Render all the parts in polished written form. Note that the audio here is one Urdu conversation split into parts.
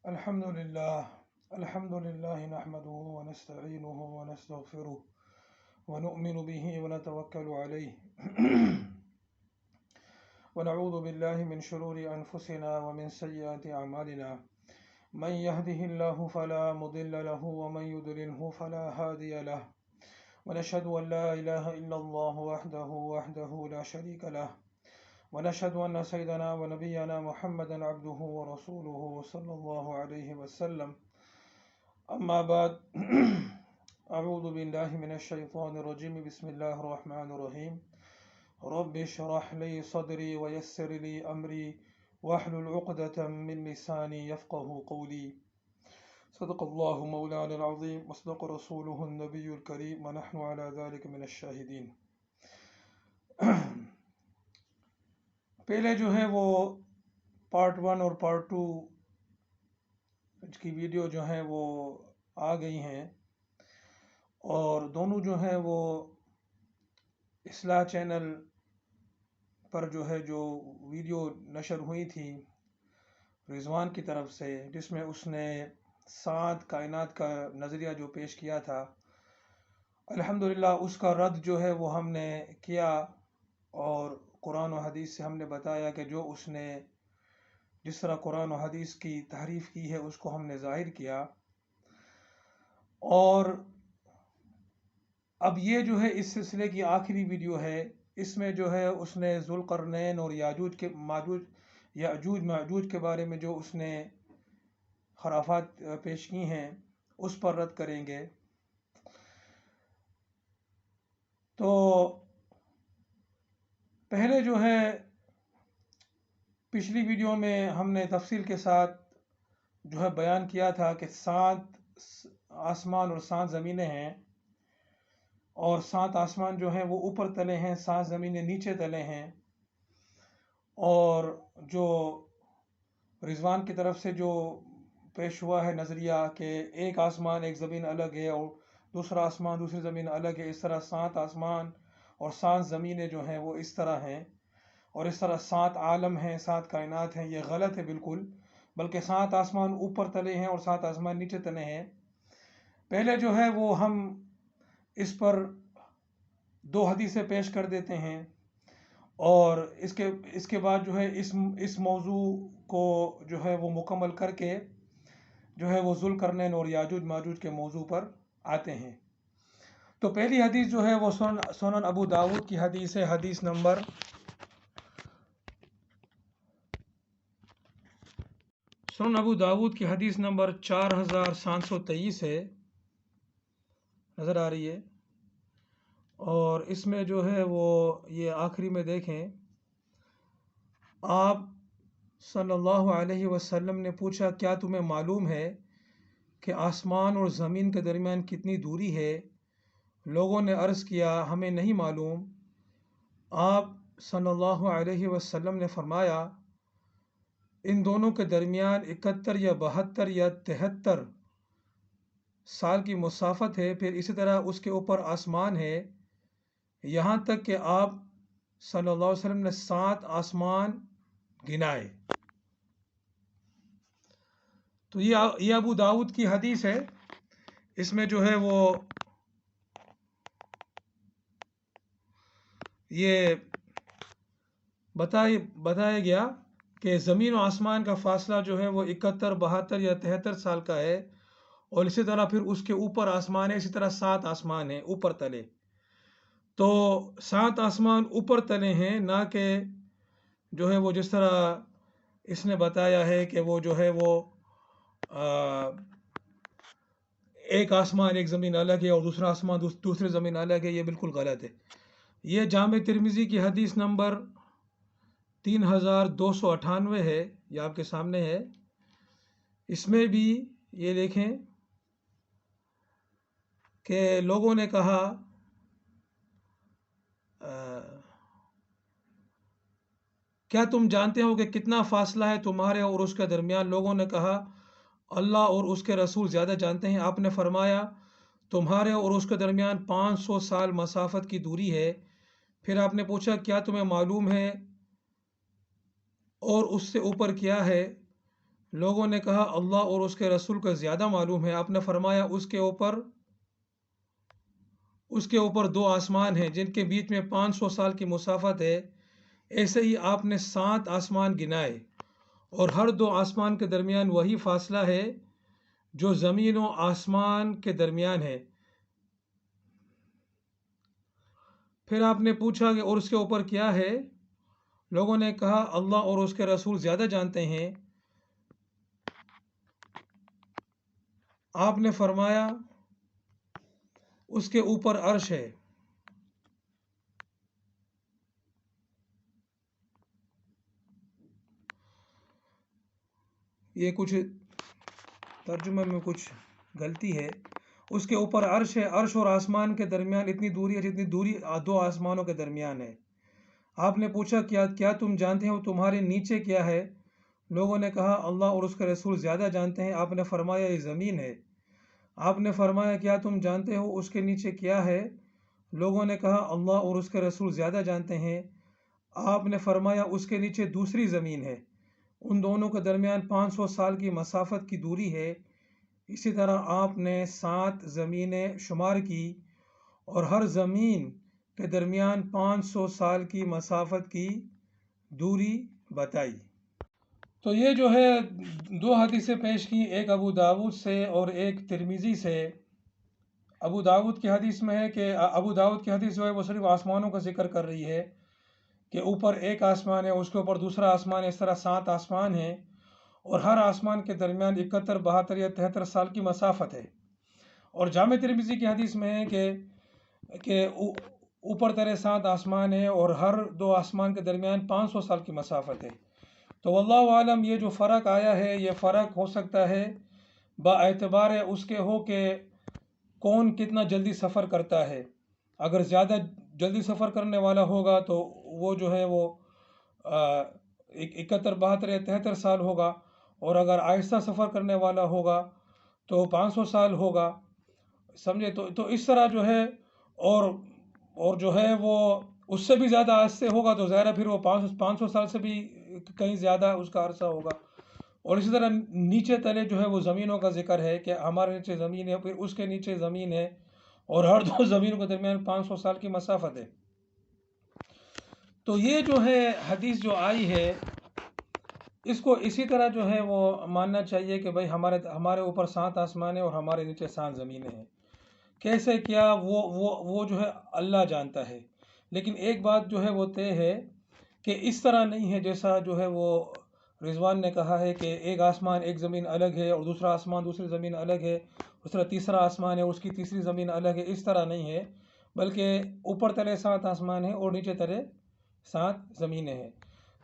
الحمد لله نحمده ونستعينه ونستغفره ونؤمن به ونتوكل عليه ونعوذ بالله من شرور أنفسنا ومن سيئات أعمالنا من يهده الله فلا مضل له ومن يضلله فلا هادي له ونشهد أن لا إله إلا الله وحده لا شريك له ونشهد أن سيدنا ونبينا محمدا عبده ورسوله صلى الله عليه وسلم أما بعد أعوذ بالله من الشيطان الرجيم بسم الله الرحمن الرحيم رب اشرح لي صدري ويسر لي أمري واحلل عقدة من لساني يفقه قولي صدق الله مولانا العظيم وصدق رسوله النبي الكريم ونحن على ذلك من الشاهدين. پہلے جو ہے وہ پارٹ 1 اور پارٹ 2 کی ویڈیو جو ہیں وہ آ گئی ہیں اور دونوں جو ہیں وہ اصلاح چینل پر جو ہے جو ویڈیو نشر ہوئی تھی رضوان کی طرف سے، جس میں اس نے 7 کائنات کا نظریہ جو پیش کیا تھا، الحمدللہ اس کا رد جو ہے وہ ہم نے کیا اور قرآن و حدیث سے ہم نے بتایا کہ جو اس نے جس طرح قرآن و حدیث کی تحریف کی ہے اس کو ہم نے ظاہر کیا. اور اب یہ جو ہے اس سلسلے کی آخری ویڈیو ہے. اس میں جو ہے اس نے ذوالقرنین اور یاجوج ماجوج کے بارے میں جو اس نے خرافات پیش کی ہیں اس پر رد کریں گے. تو پہلے جو ہے پچھلی ویڈیو میں ہم نے تفصیل کے ساتھ جو ہے بیان کیا تھا کہ 7 آسمان اور 7 زمینیں ہیں، اور 7 آسمان جو ہیں وہ اوپر تلے ہیں، 7 زمینیں نیچے تلے ہیں. اور جو رضوان کی طرف سے جو پیش ہوا ہے نظریہ کہ ایک آسمان ایک زمین الگ ہے اور دوسرا آسمان دوسری زمین الگ ہے، اس طرح 7 آسمان اور 7 زمینیں جو ہیں وہ اس طرح ہیں، اور اس طرح 7 عالم ہیں، 7 کائنات ہیں. یہ غلط ہے بالکل، بلکہ 7 آسمان اوپر تلے ہیں اور 7 آسمان نیچے تلے ہیں. پہلے جو ہے وہ ہم اس پر 2 حدیثیں پیش کر دیتے ہیں، اور اس کے بعد جو ہے اس موضوع کو جو ہے وہ مکمل کر کے جو ہے وہ ذوالقرنین اور یاجوج ماجوج کے موضوع پر آتے ہیں. تو پہلی حدیث جو ہے وہ سنن ابو داود کی حدیث ہے. حدیث نمبر سنن ابو داود کی حدیث نمبر 4723 ہے، نظر آ رہی ہے. اور اس میں جو ہے وہ یہ آخری میں دیکھیں، آپ صلی اللہ علیہ وسلم نے پوچھا کیا تمہیں معلوم ہے کہ آسمان اور زمین کے درمیان کتنی دوری ہے؟ لوگوں نے عرض کیا ہمیں نہیں معلوم. آپ صلی اللہ علیہ وسلم نے فرمایا ان دونوں کے درمیان 71 یا 72 یا 73 سال کی مسافت ہے. پھر اسی طرح اس کے اوپر آسمان ہے، یہاں تک کہ آپ صلی اللہ علیہ وسلم نے 7 آسمان گنائے. تو یہ ابو داود کی حدیث ہے. اس میں جو ہے وہ یہ بتایا گیا کہ زمین و آسمان کا فاصلہ جو ہے وہ 71 72 یا 73 سال کا ہے، اور اسی طرح پھر اس کے اوپر آسمان ہے، اسی طرح 7 آسمان ہیں اوپر تلے. تو 7 آسمان اوپر تلے ہیں، نہ کہ جو ہے وہ جس طرح اس نے بتایا ہے کہ وہ جو ہے وہ ایک آسمان ایک زمین الگ ہے اور دوسرا آسمان دوسری زمین الگ ہے. یہ بالکل غلط ہے. یہ جامع ترمذی کی حدیث نمبر 3298 ہے، یہ آپ کے سامنے ہے. اس میں بھی یہ دیکھیں کہ لوگوں نے کہا کیا تم جانتے ہو کہ کتنا فاصلہ ہے تمہارے اور اس کے درمیان؟ لوگوں نے کہا اللہ اور اس کے رسول زیادہ جانتے ہیں. آپ نے فرمایا تمہارے اور اس کے درمیان 500 سال مسافت کی دوری ہے. پھر آپ نے پوچھا کیا تمہیں معلوم ہے اور اس سے اوپر کیا ہے؟ لوگوں نے کہا اللہ اور اس کے رسول کا زیادہ معلوم ہے۔ آپ نے فرمایا اس کے اوپر 2 آسمان ہیں جن کے بیچ میں 500 سال کی مسافت ہے۔ ایسے ہی آپ نے 7 آسمان گنائے اور ہر 2 آسمان کے درمیان وہی فاصلہ ہے جو زمین و آسمان کے درمیان ہے۔ پھر آپ نے پوچھا کہ اور اس کے اوپر کیا ہے؟ لوگوں نے کہا اللہ اور اس کے رسول زیادہ جانتے ہیں۔ آپ نے فرمایا اس کے اوپر عرش ہے۔ یہ کچھ ترجمے میں کچھ غلطی ہے۔ اس کے اوپر عرش ہے۔ عرش اور آسمان کے درمیان اتنی دوری ہے جتنی دوری 2 آسمانوں کے درمیان ہے۔ آپ نے پوچھا کیا تم جانتے ہو تمہارے نیچے کیا ہے؟ لوگوں نے کہا اللہ اور اس کے رسول زیادہ جانتے ہیں۔ آپ نے فرمایا یہ زمین ہے۔ آپ نے فرمایا کیا تم جانتے ہو اس کے نیچے کیا ہے؟ لوگوں نے کہا اللہ اور اس کے رسول زیادہ جانتے ہیں۔ آپ نے فرمایا اس کے نیچے دوسری زمین ہے، ان دونوں کے درمیان 500 سال کی مسافت کی دوری ہے۔ اسی طرح آپ نے 7 زمینیں شمار کی اور ہر زمین کے درمیان 500 سال کی مسافت کی دوری بتائی۔ تو یہ جو ہے 2 حدیثیں پیش کی، ایک ابو داؤد سے اور ایک ترمذی سے۔ ابو داؤد کی حدیث میں ہے کہ ابو داؤد کی حدیث جو ہے وہ صرف آسمانوں کا ذکر کر رہی ہے کہ اوپر ایک آسمان ہے، اس کے اوپر دوسرا آسمان ہے، اس طرح 7 آسمان ہیں اور ہر آسمان کے درمیان 71 72 یا 73 سال کی مسافت ہے۔ اور جامع ترمذی کی حدیث میں ہے کہ اوپر ترے 7 آسمان ہیں اور ہر 2 آسمان کے درمیان 500 سال کی مسافت ہے۔ تو واللہ عالم یہ جو فرق آیا ہے یہ فرق ہو سکتا ہے با اعتبار اس کے ہو کہ کون کتنا جلدی سفر کرتا ہے۔ اگر زیادہ جلدی سفر کرنے والا ہوگا تو وہ جو ہے وہ 71 72 یا 73 سال ہوگا، اور اگر آہستہ سفر کرنے والا ہوگا تو 500 سال ہوگا، سمجھے؟ تو اس طرح جو ہے اور جو ہے وہ اس سے بھی زیادہ آہستہ ہوگا تو ظاہر ہے پھر وہ 500 سال سے بھی کہیں زیادہ اس کا عرصہ ہوگا۔ اور اسی طرح نیچے تلے جو ہے وہ زمینوں کا ذکر ہے کہ ہمارے نیچے زمین ہے، پھر اس کے نیچے زمین ہے اور ہر 2 زمینوں کے درمیان 500 سال کی مسافت ہے۔ تو یہ جو ہے حدیث جو آئی ہے اس کو اسی طرح جو ہے وہ ماننا چاہیے کہ بھائی ہمارے اوپر 7 آسمان ہیں اور ہمارے نیچے 7 زمینیں ہیں۔ کیسے کیا وہ جو ہے اللہ جانتا ہے، لیکن ایک بات جو ہے وہ طے ہے کہ اس طرح نہیں ہے جیسا جو ہے وہ رضوان نے کہا ہے کہ ایک آسمان ایک زمین الگ ہے اور دوسرا آسمان دوسری زمین الگ ہے، اس طرح تیسرا آسمان ہے اس کی تیسری زمین الگ ہے۔ اس طرح نہیں ہے، بلکہ اوپر تلے 7 آسمان ہیں اور نیچے تلے 7 زمینیں ہیں۔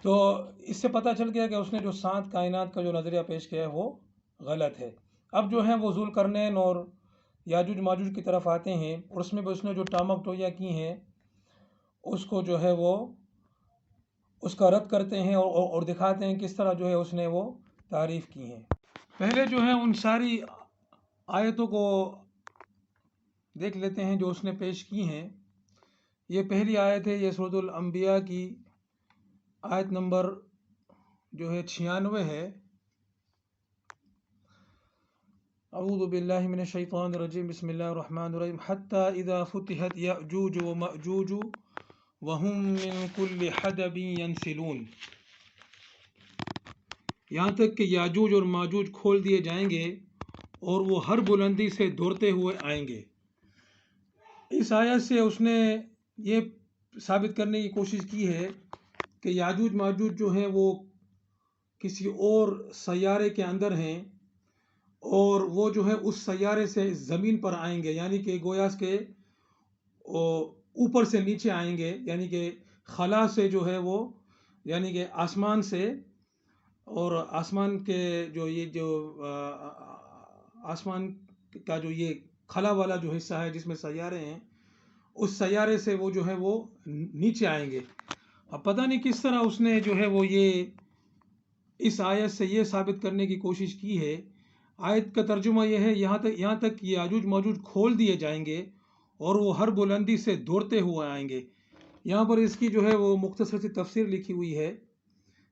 تو اس سے پتہ چل گیا کہ اس نے جو 7 کائنات کا جو نظریہ پیش کیا ہے وہ غلط ہے۔ اب جو ہے وہ ذوالقرنین اور یاجوج ماجوج کی طرف آتے ہیں اور اس میں بھی اس نے جو ٹامک ٹوئیاں کی ہیں اس کو جو ہے وہ اس کا رد کرتے ہیں اور دکھاتے ہیں کس طرح جو ہے اس نے وہ تعریف کی ہیں۔ پہلے جو ہے ان ساری آیتوں کو دیکھ لیتے ہیں جو اس نے پیش کی ہیں۔ یہ پہلی آیت ہے، یہ سورۃ الانبیاء کی آیت نمبر جو ہے 96 ہے۔ اعوذ باللہ من الشیطان الرجیم، بسم اللہ الرحمن الرحیم، حتی اذا فتحت یأجوج ومأجوج وہم من کل حدب ینسلون، یہاں تک کہ یاجوج اور ماجوج کھول دیے جائیں گے اور وہ ہر بلندی سے دوڑتے ہوئے آئیں گے۔ اس آیت سے اس نے یہ ثابت کرنے کی کوشش کی ہے کہ یاجوج ماجوج جو ہیں وہ کسی اور سیارے کے اندر ہیں اور وہ جو ہے اس سیارے سے زمین پر آئیں گے، یعنی کہ گویا کہ اوپر سے نیچے آئیں گے، یعنی کہ خلا سے جو ہے وہ، یعنی کہ آسمان سے، اور آسمان کے جو یہ جو آسمان کا جو یہ خلا والا جو حصہ ہے جس میں سیارے ہیں، اس سیارے سے وہ جو ہے وہ نیچے آئیں گے۔ اب پتہ نہیں کس طرح اس نے جو ہے وہ یہ اس آیت سے یہ ثابت کرنے کی کوشش کی ہے۔ آیت کا ترجمہ یہ ہے یہاں تک کہ یاجوج ماجوج کھول دیے جائیں گے اور وہ ہر بلندی سے دوڑتے ہوئے آئیں گے۔ یہاں پر اس کی جو ہے وہ مختصر سی تفسیر لکھی ہوئی ہے۔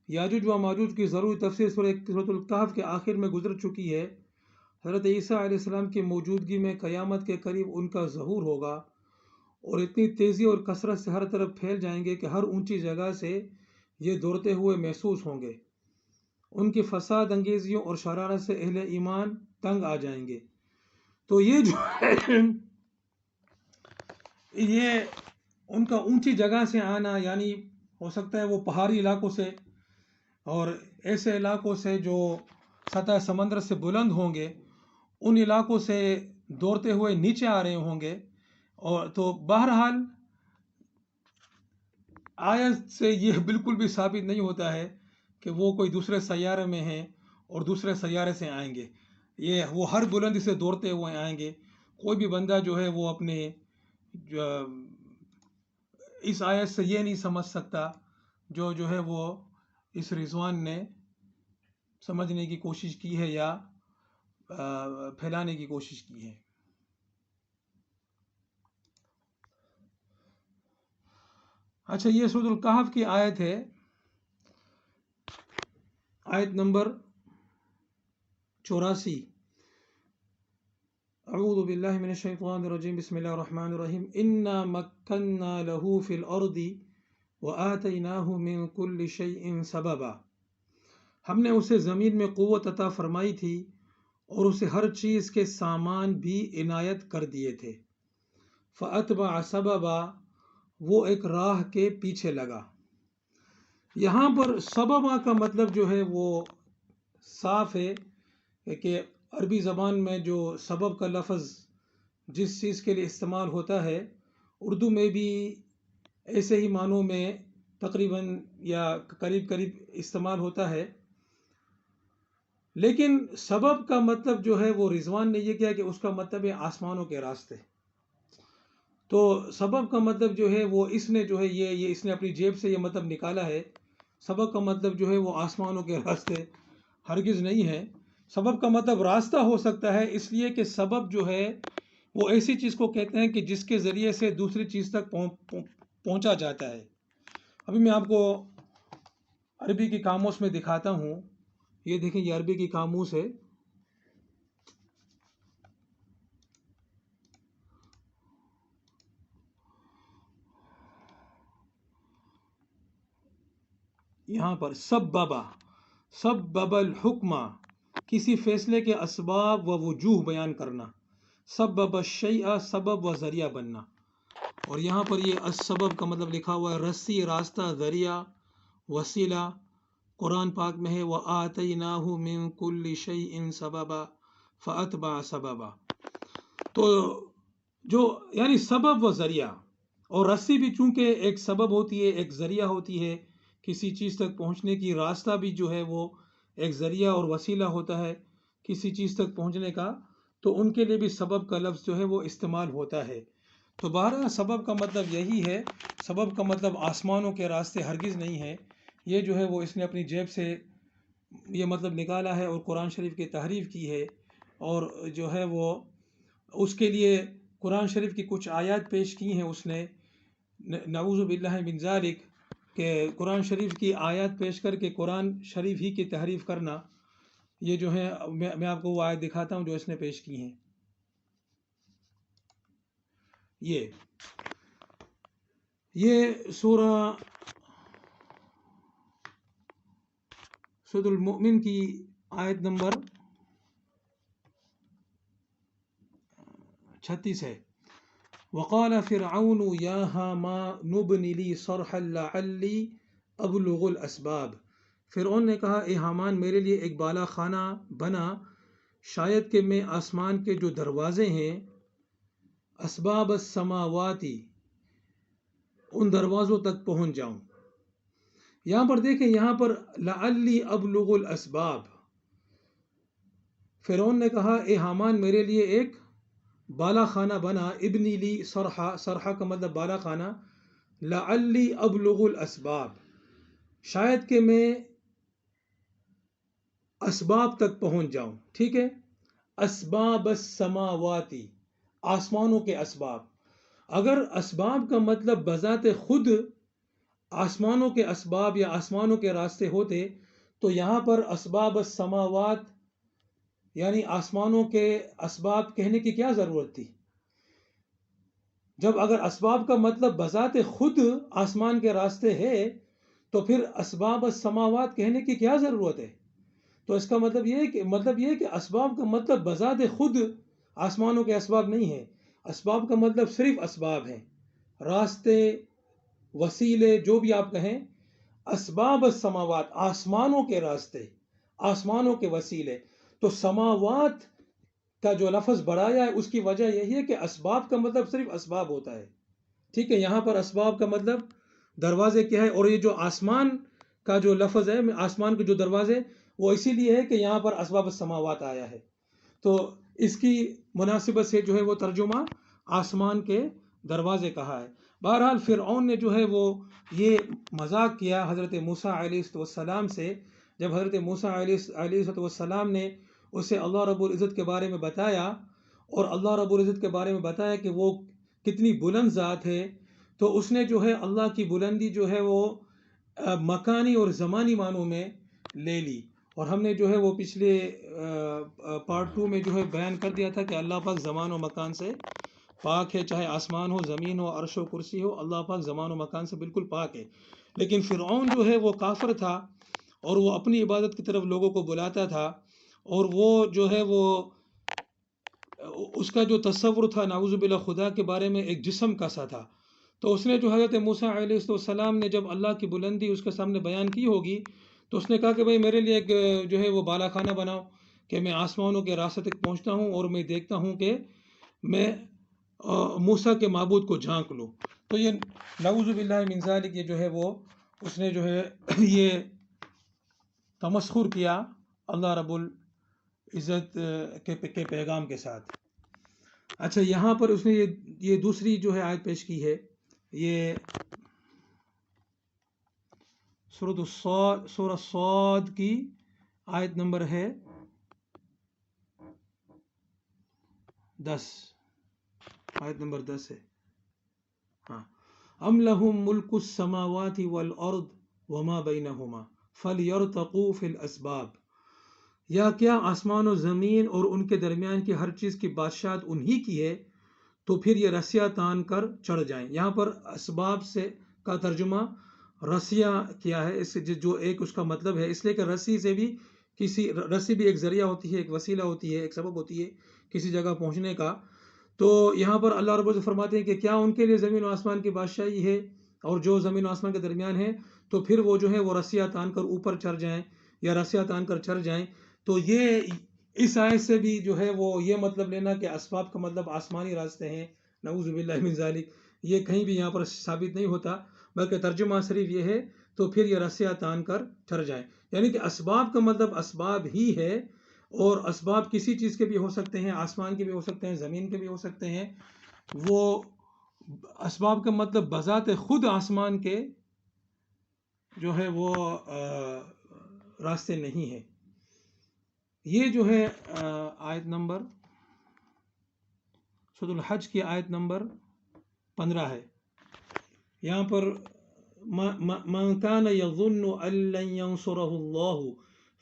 یاجوج و ماجوج کی ضروری تفسیر سورۃ الکہف کے آخر میں گزر چکی ہے۔ حضرت عیسیٰ علیہ السلام کی موجودگی میں قیامت کے قریب ان کا ظہور ہوگا اور اتنی تیزی اور کثرت سے ہر طرف پھیل جائیں گے کہ ہر اونچی جگہ سے یہ دوڑتے ہوئے محسوس ہوں گے۔ ان کی فساد انگیزیوں اور شرارت سے اہل ایمان تنگ آ جائیں گے۔ تو یہ جو ہے یہ ان کا اونچی جگہ سے آنا، یعنی ہو سکتا ہے وہ پہاڑی علاقوں سے اور ایسے علاقوں سے جو سطح سمندر سے بلند ہوں گے، ان علاقوں سے دوڑتے ہوئے نیچے آ رہے ہوں گے۔ اور تو بہرحال آیت سے یہ بالکل بھی ثابت نہیں ہوتا ہے کہ وہ کوئی دوسرے سیارے میں ہیں اور دوسرے سیارے سے آئیں گے۔ وہ ہر بلندی سے دوڑتے ہوئے آئیں گے۔ کوئی بھی بندہ جو ہے وہ اپنے اس آیت سے یہ نہیں سمجھ سکتا جو ہے وہ اس رضوان نے سمجھنے کی کوشش کی ہے یا پھیلانے کی کوشش کی ہے۔ اچھا، یہ سورۃ الکہف کی آیت ہے، آیت نمبر 84۔ اعوذ باللہ من الشیطان الرجیم، بسم اللہ الرحمن الرحیم۔ انا مکننا له فی الارض وآتیناہ من کل شیء سببا۔ ہم نے اسے زمین میں قوت عطا فرمائی تھی اور اسے ہر چیز کے سامان بھی عنایت کر دیے تھے۔ فاتبع سببا، وہ ایک راہ کے پیچھے لگا۔ یہاں پر سببا کا مطلب جو ہے وہ صاف ہے کہ عربی زبان میں جو سبب کا لفظ جس چیز کے لیے استعمال ہوتا ہے، اردو میں بھی ایسے ہی معنوں میں تقریباً یا قریب استعمال ہوتا ہے۔ لیکن سبب کا مطلب جو ہے وہ رضوان نے یہ کیا کہ اس کا مطلب ہے آسمانوں کے راستے۔ تو سبب کا مطلب جو ہے وہ اس نے جو ہے یہ اس نے اپنی جیب سے یہ مطلب نکالا ہے۔ سبب کا مطلب جو ہے وہ آسمانوں کے راستے ہرگز نہیں ہے۔ سبب کا مطلب راستہ ہو سکتا ہے، اس لیے کہ سبب جو ہے وہ ایسی چیز کو کہتے ہیں کہ جس کے ذریعے سے دوسری چیز تک پہنچا جاتا ہے۔ ابھی میں آپ کو عربی کی قاموس میں دکھاتا ہوں۔ یہ دیکھیں، یہ عربی کی قاموس ہے۔ یہاں پر سبب الحکمہ، کسی فیصلے کے اسباب و وجوہ بیان کرنا۔ سبب الشیء، سبب و ذریعہ بننا۔ اور یہاں پر یہ السبب کا مطلب لکھا ہوا ہے رسی، راستہ، ذریعہ، وسیلہ۔ قرآن پاک میں ہے وَآتَيْنَاهُ مِن كُلِّ شَيْءٍ سَبَبًا فَأَتْبَعَ سَبَبًا۔ تو جو یعنی سبب و ذریعہ، اور رسی بھی چونکہ ایک سبب ہوتی ہے، ایک ذریعہ ہوتی ہے کسی چیز تک پہنچنے کی۔ راستہ بھی جو ہے وہ ایک ذریعہ اور وسیلہ ہوتا ہے کسی چیز تک پہنچنے کا۔ تو ان کے لیے بھی سبب کا لفظ جو ہے وہ استعمال ہوتا ہے۔ تو بہرحال سبب کا مطلب یہی ہے۔ سبب کا مطلب آسمانوں کے راستے ہرگز نہیں ہے۔ یہ جو ہے وہ اس نے اپنی جیب سے یہ مطلب نکالا ہے اور قرآن شریف کی تحریف کی ہے، اور جو ہے وہ اس کے لیے قرآن شریف کی کچھ آیات پیش کی ہیں اس نے، نعوذ باللہ من ذالک، کہ قرآن شریف کی آیات پیش کر کے قرآن شریف ہی کی تحریف کرنا۔ یہ جو ہے میں آپ کو وہ آیت دکھاتا ہوں جو اس نے پیش کی ہیں۔ یہ سورہ المؤمن کی آیت نمبر 36 ہے۔ وَقَالَ فِرْعَوْنُ يَا هَامَانُ ابْنِ لِي صَرْحًا لَعَلِّي أَبْلُغُ الْأَسْبَابَ۔ فرعون نے کہا، اے حامان میرے لیے ایک بالا خانہ بنا، شاید کہ میں آسمان کے جو دروازے ہیں، اسباب السماواتی، ان دروازوں تک پہنچ جاؤں۔ یہاں پر دیکھیں، یہاں پر لعلی ابلغ الاسباب، فرعون نے کہا اے حامان میرے لیے ایک بالا خانہ بنا، ابنی لی صرحا، صرحا کا مطلب بالا خانہ، لعلی ابلغ الاسباب، شاید کہ میں اسباب تک پہنچ جاؤں۔ ٹھیک ہے، اسباب السماواتی، آسمانوں کے اسباب۔ اگر اسباب کا مطلب بذات خود آسمانوں کے اسباب یا آسمانوں کے راستے ہوتے تو یہاں پر اسباب السماوات یعنی آسمانوں کے اسباب کہنے کی کیا ضرورت تھی؟ جب اگر اسباب کا مطلب بذات خود آسمان کے راستے ہے تو پھر اسباب السماوات کہنے کی کیا ضرورت ہے؟ تو اس کا مطلب یہ ہے کہ اسباب کا مطلب بذات خود آسمانوں کے اسباب نہیں ہے. اسباب کا مطلب صرف اسباب ہیں، راستے، وسیلے، جو بھی آپ کہیں. اسباب السماوات آسمانوں کے راستے، آسمانوں کے وسیلے. تو سماوات کا جو لفظ بڑھایا ہے اس کی وجہ یہی ہے کہ اسباب کا مطلب صرف اسباب ہوتا ہے. ٹھیک ہے، یہاں پر اسباب کا مطلب دروازے کیا ہے، اور یہ جو آسمان کا جو لفظ ہے، آسمان کے جو دروازے، وہ اسی لیے ہے کہ یہاں پر اسباب السماوات آیا ہے. تو اس کی مناسبت سے جو ہے وہ ترجمہ آسمان کے دروازے کہا ہے. بہرحال فرعون نے جو ہے وہ یہ مذاق کیا حضرت موسیٰ علیہ السلام سے، جب حضرت موسیٰ علیہ السلام نے اسے اللہ رب العزت کے بارے میں بتایا، اور اللہ رب العزت کے بارے میں بتایا کہ وہ کتنی بلند ذات ہے، تو اس نے جو ہے اللہ کی بلندی جو ہے وہ مکانی اور زمانی معنوں میں لے لی. اور ہم نے جو ہے وہ پچھلے پارٹ 2 میں جو ہے بیان کر دیا تھا کہ اللہ پاک زمان و مکان سے پاک ہے، چاہے آسمان ہو، زمین ہو، عرش و کرسی ہو، اللہ پاک زمان و مکان سے بالکل پاک ہے. لیکن فرعون جو ہے وہ کافر تھا، اور وہ اپنی عبادت کی طرف لوگوں کو بلاتا تھا، اور وہ جو ہے وہ اس کا جو تصور تھا نعوذ باللہ خدا کے بارے میں ایک جسم کا سا تھا. تو اس نے جو حضرت موسیٰ علیہ السلام نے جب اللہ کی بلندی اس کے سامنے بیان کی ہوگی تو اس نے کہا کہ بھائی میرے لیے ایک جو ہے وہ بالا خانہ بناؤ کہ میں آسمانوں کے راستے تک پہنچتا ہوں اور میں دیکھتا ہوں کہ میں موسیٰ کے معبود کو جھانک لوں. تو یہ نعوذ باللہ من ذالک یہ جو ہے وہ اس نے جو ہے یہ تمسخر کیا اللہ رب العزت کے پیغام کے ساتھ. اچھا، یہاں پر اس نے یہ دوسری جو ہے آیت پیش کی ہے، یہ سورہ صاد کی آیت نمبر ہے 10، آیت نمبر 10 ہے. ہاں، ام لہم ملک السماوات والارض وما بینہما فلیرتقوا فی الاسباب. یا کیا آسمان و زمین اور ان کے درمیان کی ہر چیز کی بادشاہت انہی کی ہے، تو پھر یہ رسیاں تان کر چڑھ جائیں. یہاں پر اسباب سے کا ترجمہ رسیاں کیا ہے، اس جو ایک اس کا مطلب ہے، اس لیے کہ رسی بھی ایک ذریعہ ہوتی ہے، ایک وسیلہ ہوتی ہے، ایک سبب ہوتی ہے کسی جگہ پہنچنے کا. تو یہاں پر اللہ رب العزت فرماتے ہیں کہ کیا ان کے لیے زمین و آسمان کی بادشاہی ہے، اور جو زمین و آسمان کے درمیان ہے، تو پھر وہ جو ہے وہ رسیاں تان کر اوپر چڑھ جائیں یا رسیاں تان کر چڑھ جائیں. تو یہ اس آیت سے بھی جو ہے وہ یہ مطلب لینا کہ اسباب کا مطلب آسمانی راستے ہیں، نعوذ باللہ من ذالک، یہ کہیں بھی یہاں پر ثابت نہیں ہوتا، بلکہ ترجمہ صرف یہ ہے تو پھر یہ رسیاں تان کر چڑھ جائیں. یعنی کہ اسباب کا مطلب اسباب ہی ہے، اور اسباب کسی چیز کے بھی ہو سکتے ہیں، آسمان کے بھی ہو سکتے ہیں، زمین کے بھی ہو سکتے ہیں. وہ اسباب کا مطلب بذات خود آسمان کے جو ہے وہ راستے نہیں ہے. یہ جو ہے آیت نمبر سورۃ الحج کی آیت نمبر 15 ہے. یہاں پر من کان یظن ان لن ینصرہ اللہ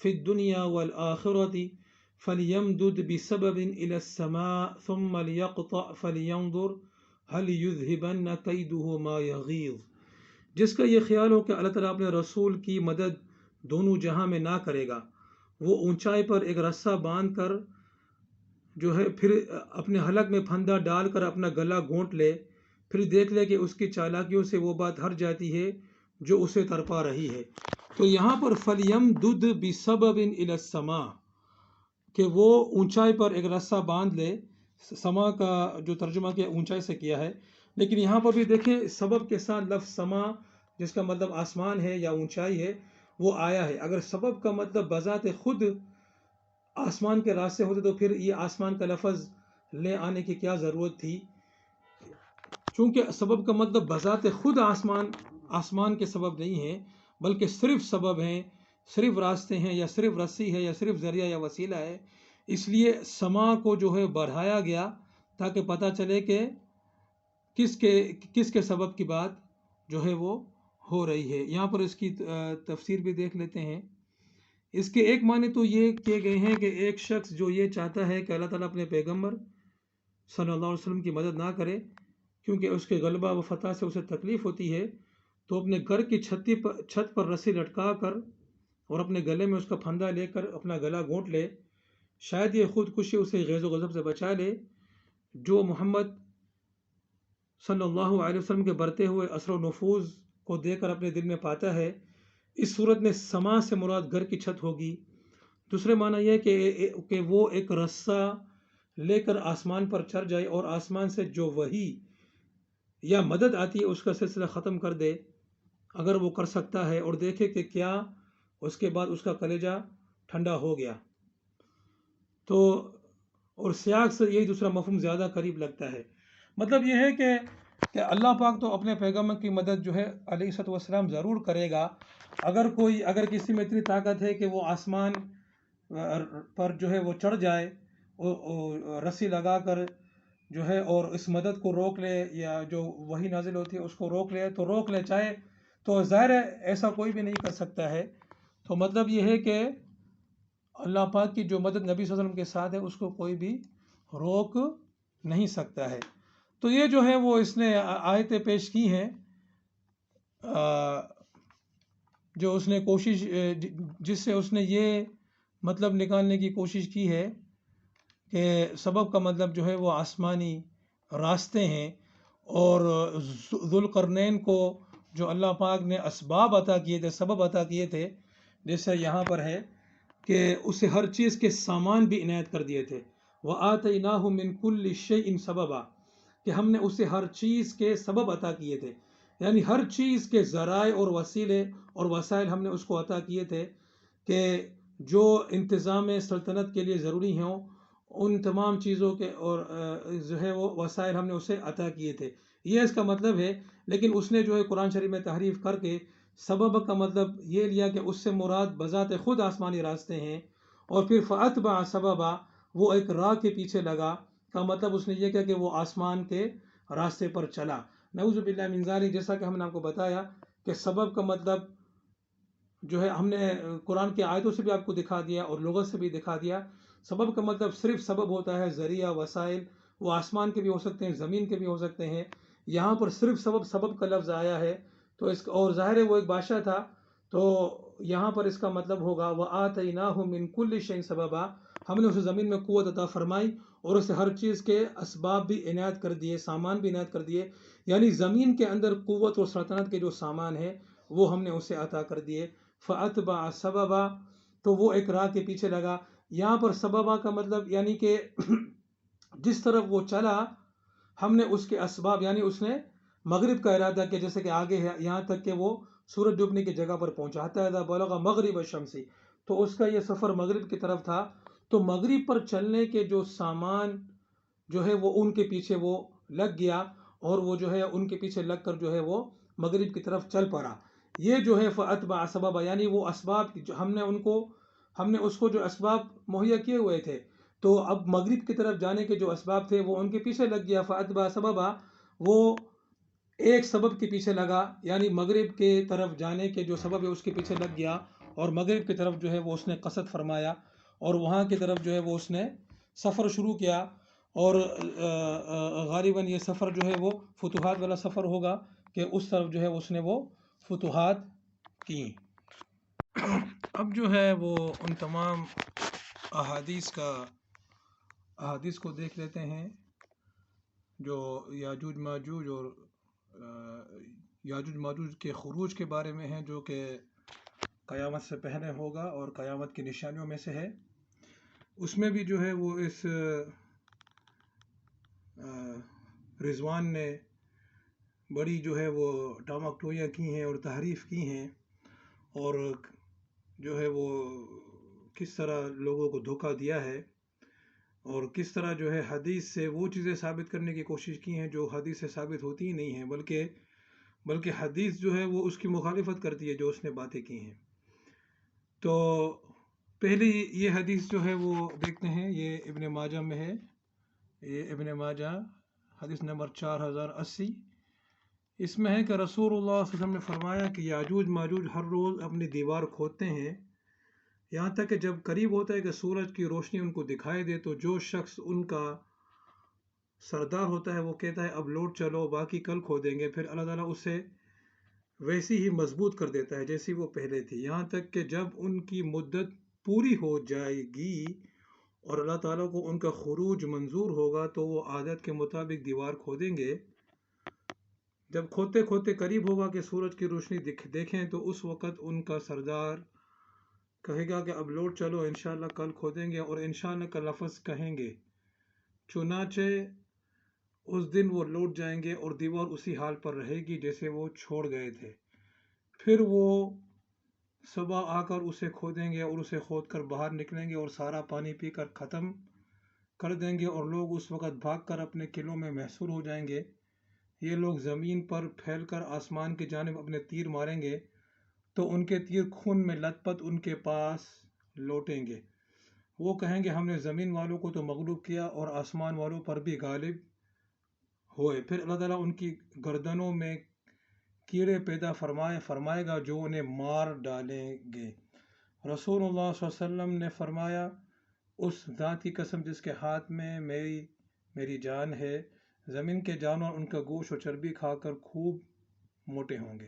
فی الدنیا والآخرۃ فلیمدد بسبب الی السماء ثم لیقطع فلینظر هل یذہبن کیدہ ما یغیظ. جس کا یہ خیال ہو کہ اللہ تعالیٰ اپنے رسول کی مدد دونوں جہاں میں نہ کرے گا، وہ اونچائی پر ایک رسہ باندھ کر جو ہے پھر اپنے حلق میں پھندا ڈال کر اپنا گلا گھونٹ لے، پھر دیکھ لے کہ اس کی چالاکیوں سے وہ بات ہٹ جاتی ہے جو اسے تڑپا رہی ہے. تو یہاں پر فَلْيَمْدُدْ بِسَبَبٍ إِلَى السَّمَاءِ کہ وہ اونچائی پر ایک رسہ باندھ لے. سما کا جو ترجمہ کیا اونچائی سے کیا ہے، لیکن یہاں پر بھی دیکھیں سبب کے ساتھ لفظ سما جس کا مطلب آسمان ہے یا اونچائی ہے وہ آیا ہے. اگر سبب کا مطلب بذات خود آسمان کے راستے ہوتے تو پھر یہ آسمان کا لفظ لے آنے کی کیا ضرورت تھی. چونکہ سبب کا مطلب بذات خود آسمان کے سبب نہیں ہے، بلکہ صرف سبب ہیں، صرف راستے ہیں، یا صرف رسی ہے، یا صرف ذریعہ یا وسیلہ ہے. اس لیے سما کو جو ہے بڑھایا گیا تاکہ پتہ چلے کہ کس کے سبب کی بات جو ہے وہ ہو رہی ہے۔ یہاں پر اس کی تفسیر بھی دیکھ لیتے ہیں۔ اس کے ایک معنی تو یہ کیے گئے ہیں کہ ایک شخص جو یہ چاہتا ہے کہ اللہ تعالیٰ اپنے پیغمبر صلی اللہ علیہ وسلم کی مدد نہ کرے کیونکہ اس کے غلبہ و فتح سے اسے تکلیف ہوتی ہے، تو اپنے گھر کی چھت پر رسی لٹکا کر اور اپنے گلے میں اس کا پھندا لے کر اپنا گلا گھونٹ لے، شاید یہ خودکشی اسے غیظ و غضب سے بچا لے۔ جو محمد صلی اللہ علیہ وسلم کے بڑھتے ہوئے اثر و نفوذ کو دیکھ کر اپنے دل میں پاتا ہے، اس صورت میں سما سے مراد گھر کی چھت ہوگی۔ دوسرے معنی یہ کہ وہ ایک رسہ لے کر آسمان پر چڑھ جائے اور آسمان سے جو وحی یا مدد آتی ہے اس کا سلسلہ ختم کر دے، اگر وہ کر سکتا ہے، اور دیکھے کہ کیا اس کے بعد اس کا کلیجہ ٹھنڈا ہو گیا۔ تو اور سیاق سے یہی دوسرا مفہوم زیادہ قریب لگتا ہے۔ مطلب یہ ہے کہ اللہ پاک تو اپنے پیغمبر کی مدد جو ہے علیہ الصلوۃ والسلام ضرور کرے گا۔ اگر کسی میں اتنی طاقت ہے کہ وہ آسمان پر جو ہے وہ چڑھ جائے رسی لگا کر جو ہے اور اس مدد کو روک لے، یا جو وحی نازل ہوتی ہے اس کو روک لے تو روک لے، چاہے تو ظاہر ہے ایسا کوئی بھی نہیں کر سکتا ہے۔ تو مطلب یہ ہے کہ اللہ پاک کی جو مدد نبی صلی اللہ علیہ وسلم کے ساتھ ہے اس کو کوئی بھی روک نہیں سکتا ہے۔ تو یہ جو ہے وہ اس نے آیتیں پیش کی ہیں جو اس نے کوشش جس سے اس نے یہ مطلب نکالنے کی کوشش کی ہے کہ سبب کا مطلب جو ہے وہ آسمانی راستے ہیں، اور ذوالقرنین کو جو اللہ پاک نے اسباب عطا کیے تھے، سبب عطا کیے تھے، جیسے یہاں پر ہے کہ اسے ہر چیز کے سامان بھی عنایت کر دیے تھے۔ وَآتَيْنَاهُ مِن كُلِّ شَيْءٍ سَبَبًا، کہ ہم نے اسے ہر چیز کے سبب عطا کیے تھے، یعنی ہر چیز کے ذرائع اور وسیلے اور وسائل ہم نے اس کو عطا کیے تھے کہ جو انتظام سلطنت کے لیے ضروری ہوں، ان تمام چیزوں کے اور جو ہے وہ وسائل ہم نے اسے عطا کیے تھے، یہ اس کا مطلب ہے۔ لیکن اس نے جو ہے قرآن شریف میں تحریف کر کے سبب کا مطلب یہ لیا کہ اس سے مراد بذات خود آسمانی راستے ہیں، اور پھر فَأَتْبَعَ سَبَبًا، وہ ایک راہ کے پیچھے لگا کا مطلب اس نے یہ کہا کہ وہ آسمان کے راستے پر چلا۔ نعوذ باللہ من ذالک، جیسا کہ ہم نے آپ کو بتایا کہ سبب کا مطلب جو ہے ہم نے قرآن کی آیتوں سے بھی آپ کو دکھا دیا اور لغت سے بھی دکھا دیا۔ سبب کا مطلب صرف سبب ہوتا ہے، ذریعہ، وسائل، وہ آسمان کے بھی ہو سکتے ہیں، زمین کے بھی ہو سکتے ہیں۔ یہاں پر صرف سبب کا لفظ آیا ہے، تو اس اور ظاہر ہے وہ ایک بادشاہ تھا، تو یہاں پر اس کا مطلب ہوگا وَآتَيْنَاهُ مِن كُلِّ شَيْءٍ سَبَبًا، ہم نے اسے زمین میں قوت عطا فرمائی اور اسے ہر چیز کے اسباب بھی عنایت کر دیے، سامان بھی عنایت کر دیے، یعنی زمین کے اندر قوت اور سلطنت کے جو سامان ہے وہ ہم نے اسے عطا کر دیے۔ فَأَتْبَعَ سَبَبًا، تو وہ ایک راہ کے پیچھے لگا۔ یہاں پر سببا کا مطلب یعنی کہ جس طرف وہ چلا ہم نے اس کے اسباب، یعنی اس نے مغرب کا ارادہ کیا، جیسے کہ آگے ہے یہاں تک کہ وہ سورج ڈوبنے کی جگہ پر پہنچا، حتی اذا بلغ مغرب الشمس، تو اس کا یہ سفر مغرب کی طرف تھا۔ تو مغرب پر چلنے کے جو سامان جو ہے وہ ان کے پیچھے وہ لگ گیا، اور وہ جو ہے ان کے پیچھے لگ کر جو ہے وہ مغرب کی طرف چل پڑا۔ یہ جو ہے فَأَتْبَعَ سَبَبًا، یعنی وہ اسباب جو ہم نے اس کو جو اسباب مہیا کیے ہوئے تھے، تو اب مغرب کی طرف جانے کے جو اسباب تھے وہ ان کے پیچھے لگ گیا۔ فَأَتْبَعَ سَبَبًا، وہ ایک سبب کے پیچھے لگا، یعنی مغرب کے طرف جانے کے جو سبب ہے اس کے پیچھے لگ گیا، اور مغرب کی طرف جو ہے وہ اس نے قصد فرمایا، اور وہاں کی طرف جو ہے وہ اس نے سفر شروع کیا، اور غالباً یہ سفر جو ہے وہ فتوحات والا سفر ہوگا کہ اس طرف جو ہے اس نے وہ فتوحات کی۔ اب جو ہے وہ ان تمام احادیث کو دیکھ لیتے ہیں جو یاجوج ماجوج اور یاجوج ماجوج کے خروج کے بارے میں ہیں، جو کہ قیامت سے پہلے ہوگا اور قیامت کی نشانیوں میں سے ہے۔ اس میں بھی جو ہے وہ اس رضوان نے بڑی جو ہے وہ ٹامکٹویاں کی ہیں اور تحریف کی ہیں، اور جو ہے وہ کس طرح لوگوں کو دھوکہ دیا ہے، اور کس طرح جو ہے حدیث سے وہ چیزیں ثابت کرنے کی کوشش کی ہیں جو حدیث سے ثابت ہوتی ہی نہیں ہیں، بلکہ حدیث جو ہے وہ اس کی مخالفت کرتی ہے جو اس نے باتیں کی ہیں۔ تو پہلی یہ حدیث جو ہے وہ دیکھتے ہیں، یہ ابن ماجہ میں ہے، یہ ابن ماجہ حدیث نمبر 4080، اس میں ہے کہ رسول اللہ صلی اللہ علیہ وسلم نے فرمایا کہ یاجوج ماجوج ہر روز اپنی دیوار کھودتے ہیں، یہاں تک کہ جب قریب ہوتا ہے کہ سورج کی روشنی ان کو دکھائی دے تو جو شخص ان کا سردار ہوتا ہے وہ کہتا ہے اب لوٹ چلو، باقی کل کھودیں گے، پھر اللہ تعالیٰ اسے ویسی ہی مضبوط کر دیتا ہے جیسی وہ پہلے تھی، یہاں تک کہ جب ان کی مدت پوری ہو جائے گی اور اللہ تعالیٰ کو ان کا خروج منظور ہوگا تو وہ عادت کے مطابق دیوار کھودیں گے۔ جب کھوتے کھوتے قریب ہوگا کہ سورج کی روشنی دیکھیں تو اس وقت ان کا سردار کہے گا کہ اب لوٹ چلو، انشاءاللہ کل کھودیں گے، اور انشاءاللہ کا لفظ کہیں گے، چنانچہ اس دن وہ لوٹ جائیں گے اور دیوار اسی حال پر رہے گی جیسے وہ چھوڑ گئے تھے۔ پھر وہ صبح آ کر اسے کھودیں گے اور اسے کھود کر باہر نکلیں گے اور سارا پانی پی کر ختم کر دیں گے، اور لوگ اس وقت بھاگ کر اپنے قلعوں میں محصور ہو جائیں گے۔ یہ لوگ زمین پر پھیل کر آسمان کی جانب اپنے تیر ماریں گے تو ان کے تیر خون میں لت پت ان کے پاس لوٹیں گے۔ وہ کہیں گے ہم نے زمین والوں کو تو مغلوب کیا اور آسمان والوں پر بھی غالب ہوئے۔ پھر اللہ تعالیٰ ان کی گردنوں میں کیڑے پیدا فرمائے گا جو انہیں مار ڈالیں گے۔ رسول اللہ صلی اللہ علیہ وسلم نے فرمایا، اس ذات کی قسم جس کے ہاتھ میں میری جان ہے، زمین کے جانور ان کا گوشت اور چربی کھا کر خوب موٹے ہوں گے۔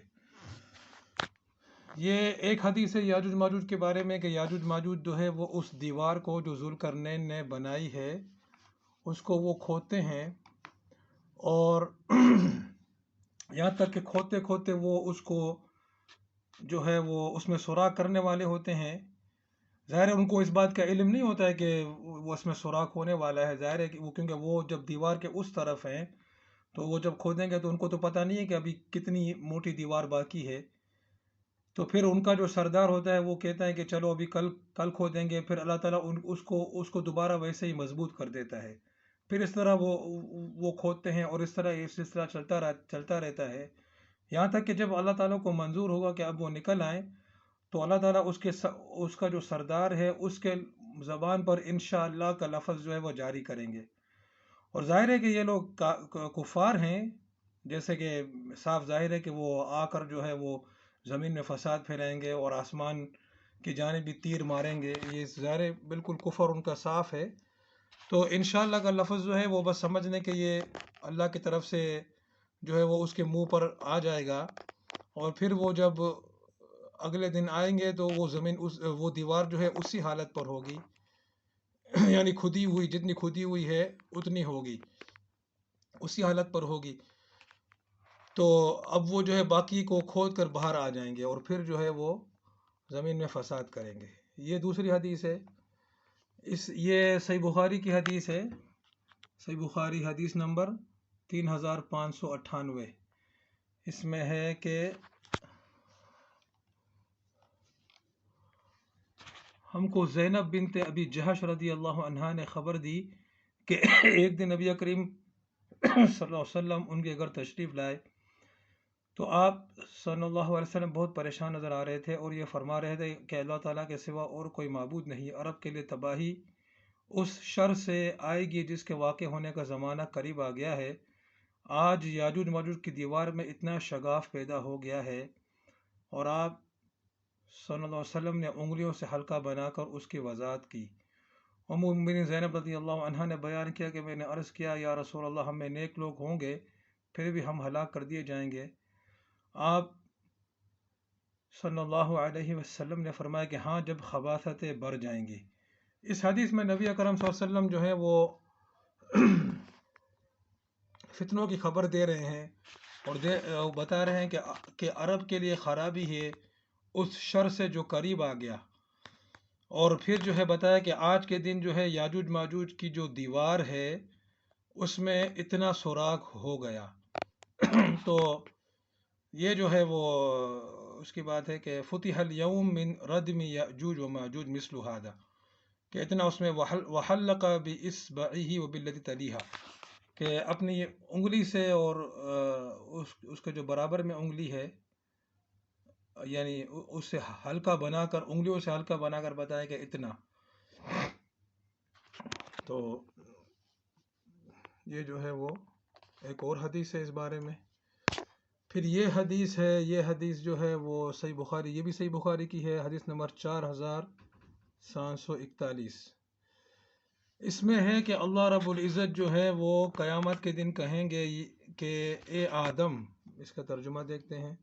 یہ ایک حدیث ہے یاجوج ماجوج کے بارے میں کہ یاجوج ماجوج جو ہے وہ اس دیوار کو جو ذوالقرنین نے بنائی ہے اس کو وہ کھودتے ہیں، اور یہاں تک کہ کھودتے کھودتے وہ اس کو جو ہے وہ اس میں سوراخ کرنے والے ہوتے ہیں۔ ظاہر ہے ان کو اس بات کا علم نہیں ہوتا ہے کہ وہ اس میں سوراخ ہونے والا ہے، ظاہر ہے کہ وہ کیونکہ وہ جب دیوار کے اس طرف ہیں تو وہ جب کھودیں گے تو ان کو تو پتہ نہیں ہے کہ ابھی کتنی موٹی دیوار باقی ہے، تو پھر ان کا جو سردار ہوتا ہے وہ کہتا ہے کہ چلو ابھی کل کھودیں گے، پھر اللہ تعالیٰ اس کو دوبارہ ویسے ہی مضبوط کر دیتا ہے۔ پھر اس طرح وہ کھودتے ہیں اور اس طرح یہ سلسلہ چلتا رہتا ہے، یہاں تک کہ جب اللہ تعالیٰ کو منظور ہوگا کہ اب وہ نکل آئیں تو اللہ تعالیٰ اس کا جو سردار ہے اس کے زبان پر انشاءاللہ کا لفظ جو ہے وہ جاری کریں گے، اور ظاہر ہے کہ یہ لوگ کفار ہیں، جیسے کہ صاف ظاہر ہے کہ وہ آ کر جو ہے وہ زمین میں فساد پھیلائیں گے اور آسمان کی جانب بھی تیر ماریں گے، یہ ظاہر ہے بالکل کفر ان کا صاف ہے۔ تو انشاءاللہ کا لفظ جو ہے وہ بس سمجھنے کہ یہ اللہ کی طرف سے جو ہے وہ اس کے منہ پر آ جائے گا، اور پھر وہ جب اگلے دن آئیں گے تو وہ دیوار جو ہے اسی حالت پر ہوگی، یعنی جتنی کھدی ہوئی ہے اتنی ہوگی، اسی حالت پر ہوگی، تو اب وہ جو ہے باقی کو کھود کر باہر آ جائیں گے اور پھر جو ہے وہ زمین میں فساد کریں گے۔ یہ دوسری حدیث ہے، یہ صحیح بخاری کی حدیث ہے، صحیح بخاری حدیث نمبر 3598، اس میں ہے کہ ہم کو زینب بنت ابی جہش رضی اللہ عنہا نے خبر دی کہ ایک دن نبی کریم صلی اللہ علیہ وسلم ان کے گھر تشریف لائے تو آپ صلی اللہ علیہ وسلم بہت پریشان نظر آ رہے تھے اور یہ فرما رہے تھے کہ اللہ تعالیٰ کے سوا اور کوئی معبود نہیں، عرب کے لیے تباہی اس شر سے آئے گی جس کے واقع ہونے کا زمانہ قریب آ گیا ہے۔ آج یاجوج ماجوج کی دیوار میں اتنا شگاف پیدا ہو گیا ہے، اور آپ صلی اللہ علیہ وسلم نے انگلیوں سے حلقہ بنا کر اس کی وضاحت کی۔ ام المؤمنین زینب رضی اللہ عنہا نے بیان کیا کہ میں نے عرض کیا یا رسول اللہ ہم میں نیک لوگ ہوں گے پھر بھی ہم ہلاک کر دیے جائیں گے؟ آپ صلی اللہ علیہ وسلم نے فرمایا کہ ہاں، جب خباثتیں بڑھ جائیں گی۔ اس حدیث میں نبی اکرم صلی اللہ علیہ وسلم جو ہے وہ فتنوں کی خبر دے رہے ہیں اور بتا رہے ہیں کہ عرب کے لیے خرابی ہے اس شر سے جو قریب آ گیا، اور پھر جو ہے بتایا کہ آج کے دن جو ہے یاجوج ماجوج کی جو دیوار ہے اس میں اتنا سوراخ ہو گیا تو یہ جو ہے وہ اس کی بات ہے کہ فتح اليوم من ردم یاجوج و ماجوج مثل هذا، کہ اتنا اس میں وحلق باصبعه وبالتي تليها، کہ اپنی انگلی سے اور اس کے جو برابر میں انگلی ہے، یعنی اس سے ہلکا بنا کر، انگلیوں سے ہلکا بنا کر بتایا کہ اتنا۔ تو یہ جو ہے وہ ایک اور حدیث ہے اس بارے میں۔ پھر یہ حدیث ہے، یہ حدیث جو ہے وہ صحیح بخاری، یہ بھی صحیح بخاری کی ہے، حدیث نمبر 4741۔ اس میں ہے کہ اللہ رب العزت جو ہے وہ قیامت کے دن کہیں گے کہ اے آدم، اس کا ترجمہ دیکھتے ہیں۔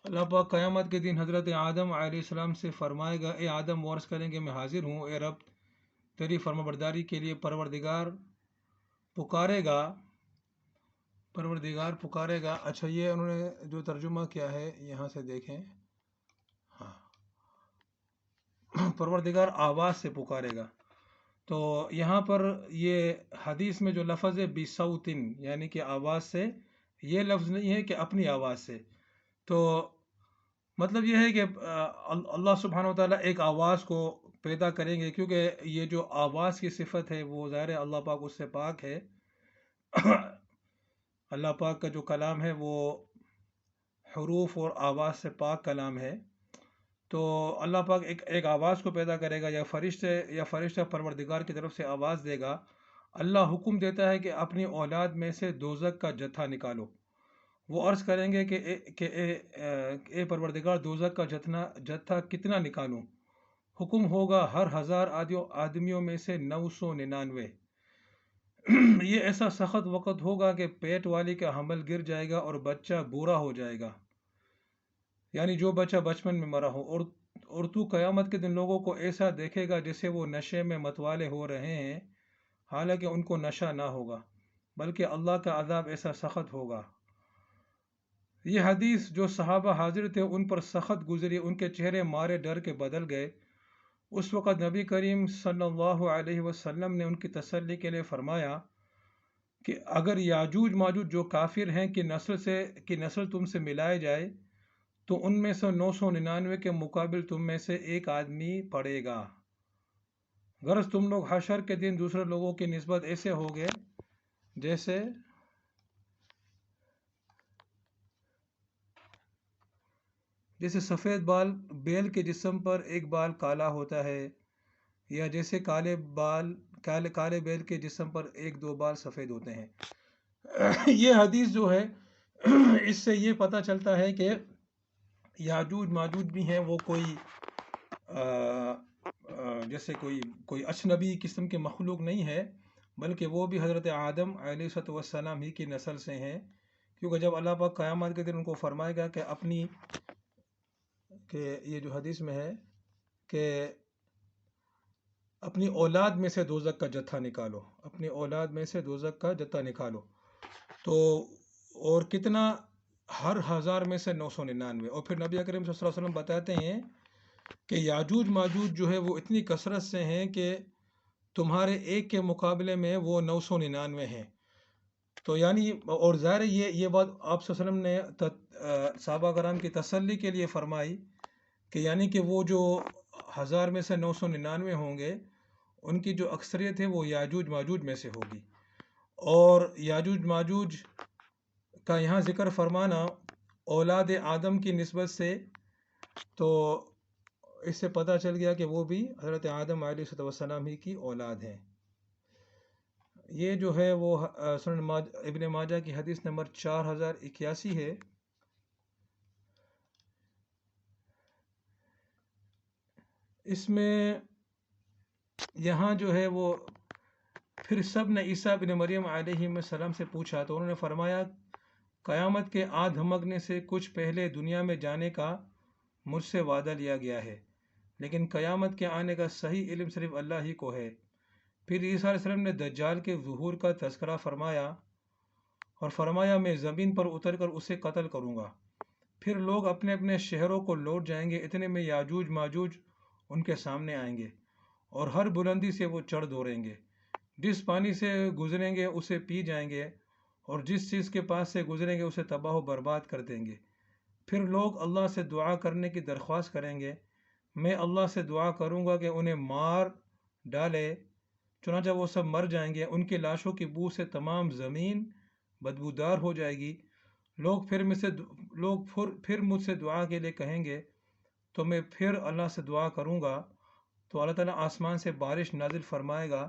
اللہ پاک قیامت کے دن حضرت آدم علیہ السلام سے فرمائے گا، اے آدم، وہ عرض کریں گے میں حاضر ہوں، اے رب تیری فرمانبرداری کے لیے پروردگار پکارے گا، پروردگار پکارے گا۔ اچھا، یہ انہوں نے جو ترجمہ کیا ہے یہاں سے دیکھیں، ہاں، پروردگار آواز سے پکارے گا۔ تو یہاں پر یہ حدیث میں جو لفظ ہے بِصَوْتٍ، یعنی کہ آواز سے، یہ لفظ نہیں ہے کہ اپنی آواز سے۔ تو مطلب یہ ہے کہ اللہ سبحانہ و تعالیٰ ایک آواز کو پیدا کریں گے، کیونکہ یہ جو آواز کی صفت ہے وہ ظاہر ہے اللہ پاک اس سے پاک ہے۔ اللہ پاک کا جو کلام ہے وہ حروف اور آواز سے پاک کلام ہے۔ تو اللہ پاک ایک آواز کو پیدا کرے گا، یا فرشتہ پروردگار کی طرف سے آواز دے گا۔ اللہ حکم دیتا ہے کہ اپنی اولاد میں سے دوزخ کا جتھا نکالو۔ وہ عرض کریں گے کہ اے پروردگار، دوزخ کا جتھا کتنا نکالوں؟ حکم ہوگا ہر 1000 آدمیوں میں سے 999۔ یہ ایسا سخت وقت ہوگا کہ پیٹ والی کا حمل گر جائے گا اور بچہ بوڑھا ہو جائے گا، یعنی جو بچہ بچپن میں مرا ہو، اور تو قیامت کے دن لوگوں کو ایسا دیکھے گا جیسے وہ نشے میں متوالے ہو رہے ہیں، حالانکہ ان کو نشہ نہ ہوگا، بلکہ اللہ کا عذاب ایسا سخت ہوگا۔ یہ حدیث جو صحابہ حاضر تھے ان پر سخت گزری، ان کے چہرے مارے ڈر کے بدل گئے۔ اس وقت نبی کریم صلی اللہ علیہ وسلم نے ان کی تسلی کے لیے فرمایا کہ اگر یاجوج ماجوج جو کافر ہیں کی نسل تم سے ملائے جائے تو ان میں سے 999 کے مقابل تم میں سے ایک آدمی پڑے گا۔ غرض تم لوگ حشر کے دن دوسرے لوگوں کی نسبت ایسے ہوگے جیسے سفید بال بیل کے جسم پر ایک بال کالا ہوتا ہے، یا جیسے کالے بیل کے جسم پر 1-2 بال سفید ہوتے ہیں۔ یہ حدیث جو ہے اس سے یہ پتہ چلتا ہے کہ یاجوج ماجوج بھی ہیں، وہ جیسے کوئی اجنبی قسم کے مخلوق نہیں ہے، بلکہ وہ بھی حضرت آدم علیہ السلام ہی کی نسل سے ہیں، کیونکہ جب اللہ پاک قیامت کے دن ان کو فرمائے گا کہ یہ جو حدیث میں ہے کہ اپنی اولاد میں سے دوزخ کا جتھا نکالو، اپنی اولاد میں سے دوزخ کا جتھا نکالو، تو اور کتنا؟ ہر 1000 میں سے 999۔ اور پھر نبی اکرم صلی اللہ علیہ وسلم بتاتے ہیں کہ یاجوج ماجوج جو ہے وہ اتنی کثرت سے ہیں کہ تمہارے ایک کے مقابلے میں وہ 999 ہیں۔ تو یعنی، اور ظاہر یہ بات آپ صلی اللہ علیہ وسلم نے صحابہ کرام کی تسلی کے لیے فرمائی کہ یعنی کہ وہ جو 1000 میں سے 999 ہوں گے، ان کی جو اکثریت ہے وہ یاجوج ماجوج میں سے ہوگی۔ اور یاجوج ماجوج کا یہاں ذکر فرمانا اولاد آدم کی نسبت سے، تو اس سے پتہ چل گیا کہ وہ بھی حضرت آدم علیہ السلام ہی کی اولاد ہیں۔ یہ جو ہے وہ سنن ابن ماجہ کی حدیث نمبر 4081 ہے۔ اس میں یہاں جو ہے وہ پھر سب نے عیسیٰ بن مریم علیہ السلام سے پوچھا تو انہوں نے فرمایا، قیامت کے آ دھمکنے سے کچھ پہلے دنیا میں جانے کا مجھ سے وعدہ لیا گیا ہے، لیکن قیامت کے آنے کا صحیح علم صرف اللہ ہی کو ہے۔ پھر عیسیٰ علیہ السلام نے دجال کے ظہور کا تذکرہ فرمایا اور فرمایا میں زمین پر اتر کر اسے قتل کروں گا، پھر لوگ اپنے اپنے شہروں کو لوٹ جائیں گے، اتنے میں یاجوج ماجوج ان کے سامنے آئیں گے اور ہر بلندی سے وہ چڑھ دوڑیں گے، جس پانی سے گزریں گے اسے پی جائیں گے اور جس چیز کے پاس سے گزریں گے اسے تباہ و برباد کر دیں گے۔ پھر لوگ اللہ سے دعا کرنے کی درخواست کریں گے، میں اللہ سے دعا کروں گا کہ انہیں مار ڈالے، چنانچہ وہ سب مر جائیں گے، ان کی لاشوں کی بو سے تمام زمین بدبودار ہو جائے گی۔ لوگ پھر مجھ سے دعا کے لیے کہیں گے تو میں پھر اللہ سے دعا کروں گا، تو اللہ تعالیٰ آسمان سے بارش نازل فرمائے گا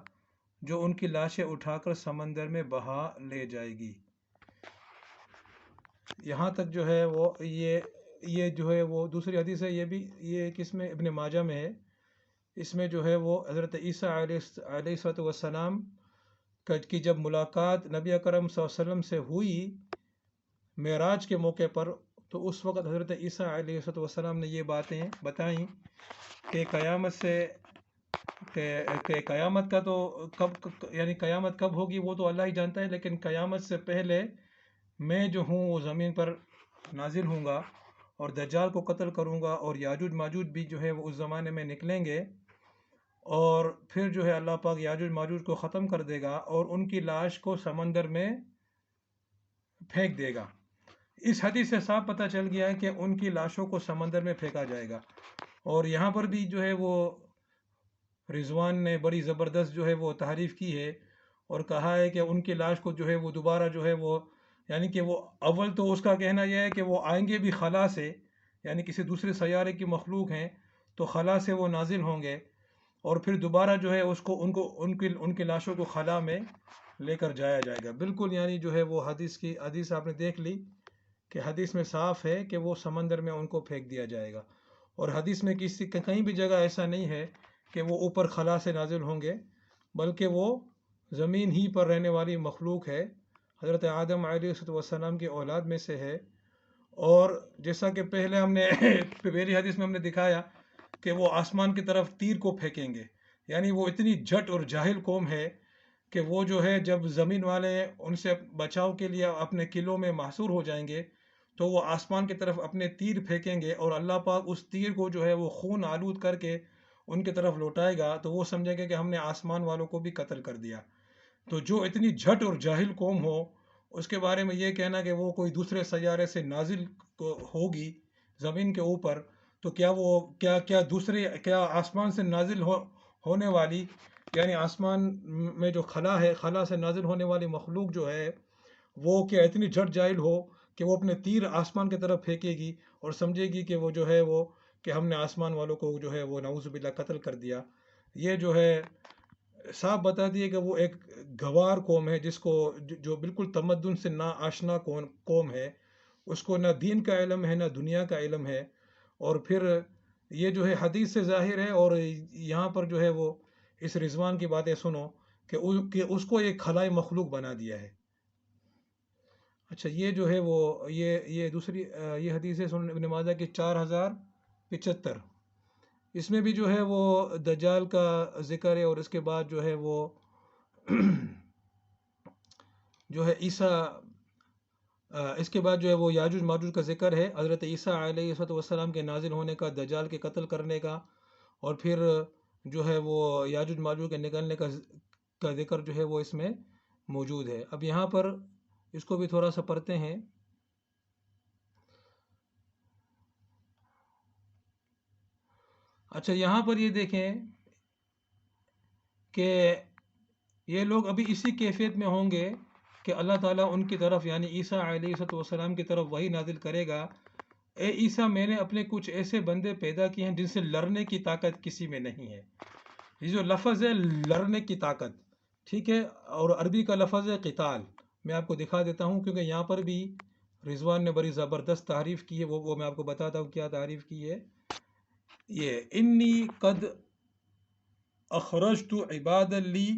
جو ان کی لاشیں اٹھا کر سمندر میں بہا لے جائے گی۔ یہاں تک جو ہے وہ یہ جو ہے وہ دوسری حدیث ہے، یہ بھی یہ کس میں ابن ماجہ میں ہے۔ اس میں جو ہے وہ حضرت عیسیٰ علیہ السلام کی جب ملاقات نبی اکرم صلی اللہ علیہ وسلم سے ہوئی معراج کے موقع پر، تو اس وقت حضرت عیسیٰ علیہ السلام نے یہ باتیں بتائیں کہ قیامت سے کہ قیامت کا تو یعنی قیامت کب ہوگی وہ تو اللہ ہی جانتا ہے، لیکن قیامت سے پہلے میں جو ہوں وہ زمین پر نازل ہوں گا اور دجال کو قتل کروں گا، اور یاجوج ماجوج بھی جو ہے وہ اس زمانے میں نکلیں گے، اور پھر جو ہے اللہ پاک یاجوج ماجوج کو ختم کر دے گا اور ان کی لاش کو سمندر میں پھینک دے گا۔ اس حدیث سے صاف پتہ چل گیا ہے کہ ان کی لاشوں کو سمندر میں پھینکا جائے گا۔ اور یہاں پر بھی جو ہے وہ رضوان نے بڑی زبردست جو ہے وہ تعریف کی ہے اور کہا ہے کہ ان کی لاش کو جو ہے وہ دوبارہ جو ہے وہ یعنی کہ وہ اول تو اس کا کہنا یہ ہے کہ وہ آئیں گے بھی خلا سے، یعنی کسی دوسرے سیارے کی مخلوق ہیں تو خلا سے وہ نازل ہوں گے، اور پھر دوبارہ جو ہے اس کو ان کی لاشوں کو خلا میں لے کر جایا جائے گا۔ بالکل یعنی جو ہے وہ حدیث آپ نے دیکھ لی کہ حدیث میں صاف ہے کہ وہ سمندر میں ان کو پھینک دیا جائے گا، اور حدیث میں کہیں بھی جگہ ایسا نہیں ہے کہ وہ اوپر خلا سے نازل ہوں گے، بلکہ وہ زمین ہی پر رہنے والی مخلوق ہے، حضرت آدم علیہ السلام کی اولاد میں سے ہے۔ اور جیسا کہ پہلے ہم نے پہلی حدیث میں ہم نے دکھایا کہ وہ آسمان کی طرف تیر کو پھینکیں گے، یعنی وہ اتنی جھٹ اور جاہل قوم ہے کہ وہ جو ہے جب زمین والے ان سے بچاؤ کے لیے اپنے قلعوں میں محصور ہو جائیں گے تو وہ آسمان کی طرف اپنے تیر پھینکیں گے، اور اللہ پاک اس تیر کو جو ہے وہ خون آلود کر کے ان کی طرف لوٹائے گا، تو وہ سمجھیں گے کہ ہم نے آسمان والوں کو بھی قتل کر دیا۔ تو جو اتنی جھٹ اور جاہل قوم ہو، اس کے بارے میں یہ کہنا کہ وہ کوئی دوسرے سیارے سے نازل ہوگی زمین کے اوپر، تو کیا آسمان سے نازل ہونے والی یعنی آسمان میں جو خلا ہے، خلا سے نازل ہونے والی مخلوق جو ہے وہ کیا اتنی جھٹ جاہل ہو کہ وہ اپنے تیر آسمان کی طرف پھینکے گی اور سمجھے گی کہ وہ جو ہے وہ کہ ہم نے آسمان والوں کو جو ہے وہ نعوذ باللہ قتل کر دیا۔ یہ جو ہے صاف بتا دیے کہ وہ ایک گوار قوم ہے جس کو جو بالکل تمدن سے نا آشنا قوم ہے، اس کو نہ دین کا علم ہے نہ دنیا کا علم ہے۔ اور پھر یہ جو ہے حدیث سے ظاہر ہے، اور یہاں پر جو ہے وہ اس رضوان کی باتیں سنو کہ اس کو ایک خلائی مخلوق بنا دیا ہے۔ اچھا، یہ جو ہے وہ یہ دوسری یہ حدیث ہے سنن ابن ماجہ کی 4075، اس میں بھی جو ہے وہ دجال کا ذکر ہے، اور اس کے بعد جو ہے وہ جو ہے عیسیٰ اس کے بعد جو ہے وہ یاجوج ماجوج کا ذکر ہے، حضرت عیسیٰ علیہ السلام کے نازل ہونے کا، دجال کے قتل کرنے کا، اور پھر جو ہے وہ یاجوج ماجوج کے نکلنے کا ذکر جو ہے وہ اس میں موجود ہے۔ اب یہاں پر اس کو بھی تھوڑا سا پڑھتے ہیں۔ اچھا، یہاں پر یہ دیکھیں کہ یہ لوگ ابھی اسی کیفیت میں ہوں گے کہ اللہ تعالیٰ ان کی طرف یعنی عیسیٰ علیہ السلام کی طرف وحی نازل کرے گا، اے عیسیٰ میں نے اپنے کچھ ایسے بندے پیدا کیے ہیں جن سے لڑنے کی طاقت کسی میں نہیں ہے۔ یہ جو لفظ ہے لڑنے کی طاقت، ٹھیک ہے، اور عربی کا لفظ ہے قتال۔ میں آپ کو دکھا دیتا ہوں کیونکہ یہاں پر بھی رضوان نے بڑی زبردست تعریف کی ہے، وہ میں آپ کو بتاتا ہوں کیا تعریف کی ہے۔ یہ انی قد اخرجت عباد لی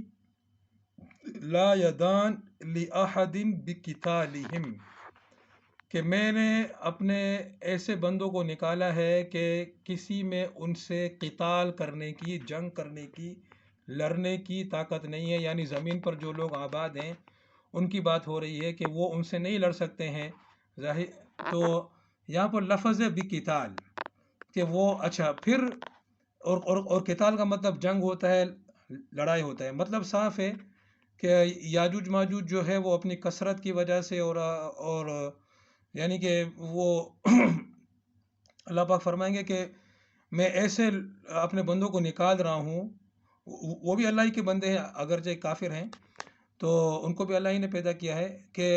لا یدان لأحد بقتالہم، کہ میں نے اپنے ایسے بندوں کو نکالا ہے کہ کسی میں ان سے قتال کرنے کی، جنگ کرنے کی، لڑنے کی طاقت نہیں ہے، یعنی زمین پر جو لوگ آباد ہیں ان کی بات ہو رہی ہے کہ وہ ان سے نہیں لڑ سکتے ہیں۔ تو یہاں پر لفظ ہے بقتال کہ وہ اچھا پھر اور قتال کا مطلب جنگ ہوتا ہے، لڑائی ہوتا ہے، مطلب صاف ہے کہ یاجوج ماجوج جو ہے وہ اپنی کثرت کی وجہ سے اور یعنی کہ وہ اللہ پاک فرمائیں گے کہ میں ایسے اپنے بندوں کو نکال رہا ہوں، وہ بھی اللہ ہی کے بندے ہیں اگرچہ کافر ہیں، تو ان کو بھی اللہ ہی نے پیدا کیا ہے کہ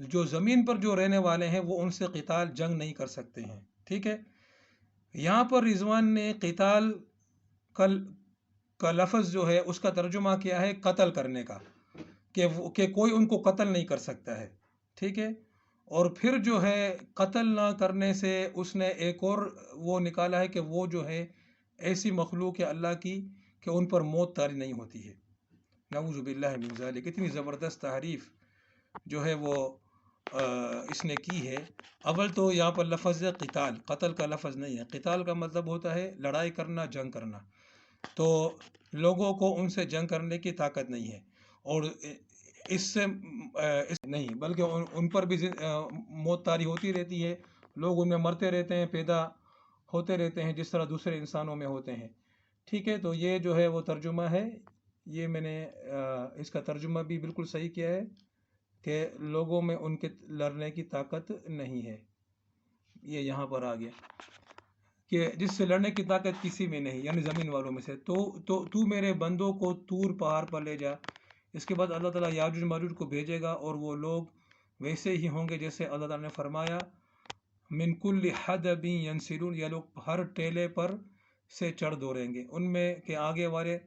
جو زمین پر جو رہنے والے ہیں وہ ان سے قتال جنگ نہیں کر سکتے ہیں، ٹھیک ہے۔ یہاں پر رضوان نے قتال کا لفظ جو ہے اس کا ترجمہ کیا ہے قتل کرنے کا، کہ کوئی ان کو قتل نہیں کر سکتا ہے، ٹھیک ہے. اور پھر جو ہے قتل نہ کرنے سے اس نے ایک اور وہ نکالا ہے کہ وہ جو ہے ایسی مخلوق ہے اللہ کی کہ ان پر موت طاری نہیں ہوتی ہے. نعوذ باللہ من ذالک. اتنی زبردست تعریف جو ہے وہ اس نے کی ہے. اول تو یہاں پر لفظ ہے قتال، قتل کا لفظ نہیں ہے. قتال کا مطلب ہوتا ہے لڑائی کرنا، جنگ کرنا. تو لوگوں کو ان سے جنگ کرنے کی طاقت نہیں ہے، اور اس سے نہیں بلکہ ان پر بھی موت طاری ہوتی رہتی ہے. لوگ ان میں مرتے رہتے ہیں، پیدا ہوتے رہتے ہیں جس طرح دوسرے انسانوں میں ہوتے ہیں. ٹھیک ہے، تو یہ جو ہے وہ ترجمہ ہے. یہ میں نے اس کا ترجمہ بھی بالکل صحیح کیا ہے کہ لوگوں میں ان کے لڑنے کی طاقت نہیں ہے. یہ یہاں پر آ گیا کہ جس سے لڑنے کی طاقت کسی میں نہیں، یعنی زمین والوں میں سے. تو میرے بندوں کو طور پہاڑ پر لے جا. اس کے بعد اللہ تعالیٰ یاجوج ماجوج کو بھیجے گا، اور وہ لوگ ویسے ہی ہوں گے جیسے اللہ تعالیٰ نے فرمایا من کل حدب ینسلون. یہ لوگ ہر ٹیلے پر سے چڑھ دوڑیں گے. ان میں کے آگے والے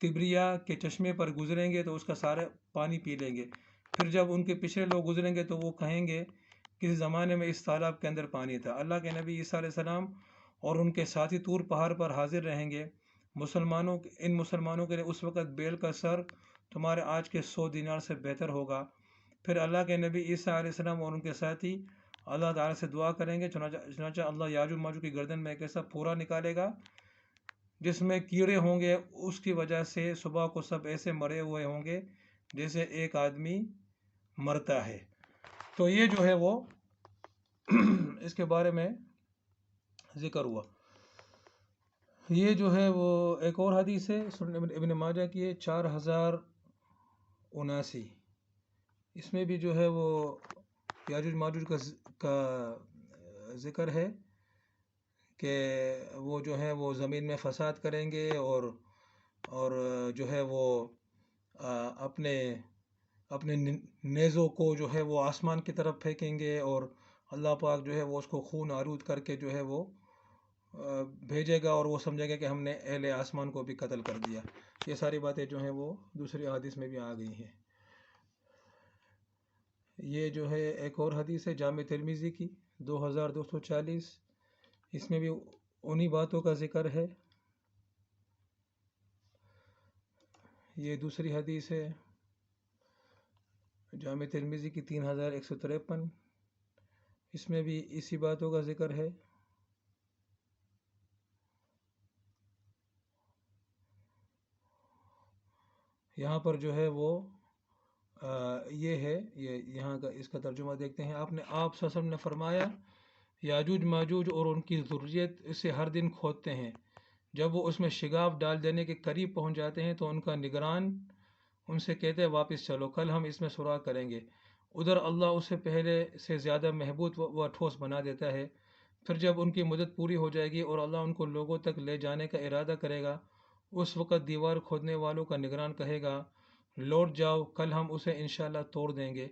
تبریا کے چشمے پر گزریں گے تو اس کا سارا پانی پی لیں گے. پھر جب ان کے پچھلے لوگ گزریں گے تو وہ کہیں گے کسی زمانے میں اس تالاب کے اندر پانی تھا. اللہ کے نبی عیسیٰ علیہ السلام اور ان کے ساتھی طور پہاڑ پر حاضر رہیں گے. ان مسلمانوں کے لیے اس وقت بیل کا سر تمہارے آج کے 100 دینار سے بہتر ہوگا. پھر اللہ کے نبی عیسیٰ علیہ السلام اور ان کے ساتھی اللہ تعالیٰ سے دعا کریں گے. چنانچہ اللہ یاجوج ماجوج کی گردن میں ایک ایسا پھورا نکالے گا جس میں کیڑے ہوں گے. اس کی وجہ سے صبح کو سب ایسے مرے ہوئے ہوں گے جیسے ایک آدمی مرتا ہے. تو یہ جو ہے وہ اس کے بارے میں ذکر ہوا. یہ جو ہے وہ ایک اور حدیث ہے ابن ماجہ کی ہے 4079. اس میں بھی جو ہے وہ یاجوج ماجوج کا ذکر ہے کہ وہ جو ہے وہ زمین میں فساد کریں گے، اور جو ہے وہ اپنے نیزوں کو جو ہے وہ آسمان کی طرف پھینکیں گے، اور اللہ پاک جو ہے وہ اس کو خون آلود کر کے جو ہے وہ بھیجے گا، اور وہ سمجھے گا کہ ہم نے اہل آسمان کو بھی قتل کر دیا. یہ ساری باتیں جو ہیں وہ دوسری حدیث میں بھی آ گئی ہیں. یہ جو ہے ایک اور حدیث ہے جامع ترمذی کی 2240. اس میں بھی انہی باتوں کا ذکر ہے. یہ دوسری حدیث ہے جامع ترمذی کی 3153. اس میں بھی اسی باتوں کا ذکر ہے. یہاں پر جو ہے وہ یہ ہے، یہاں کا اس کا ترجمہ دیکھتے ہیں. آپ صلی اللہ علیہ وسلم نے فرمایا یاجوج ماجوج اور ان کی ذریت اسے ہر دن کھودتے ہیں. جب وہ اس میں شگاف ڈال دینے کے قریب پہنچ جاتے ہیں تو ان کا نگران ان سے کہتے ہیں واپس چلو، کل ہم اس میں سراغ کریں گے. ادھر اللہ اسے پہلے سے زیادہ محبوط و ٹھوس بنا دیتا ہے. پھر جب ان کی مدت پوری ہو جائے گی اور اللہ ان کو لوگوں تک لے جانے کا ارادہ کرے گا، اس وقت دیوار کھودنے والوں کا نگران کہے گا لوٹ جاؤ، کل ہم اسے انشاءاللہ توڑ دیں گے.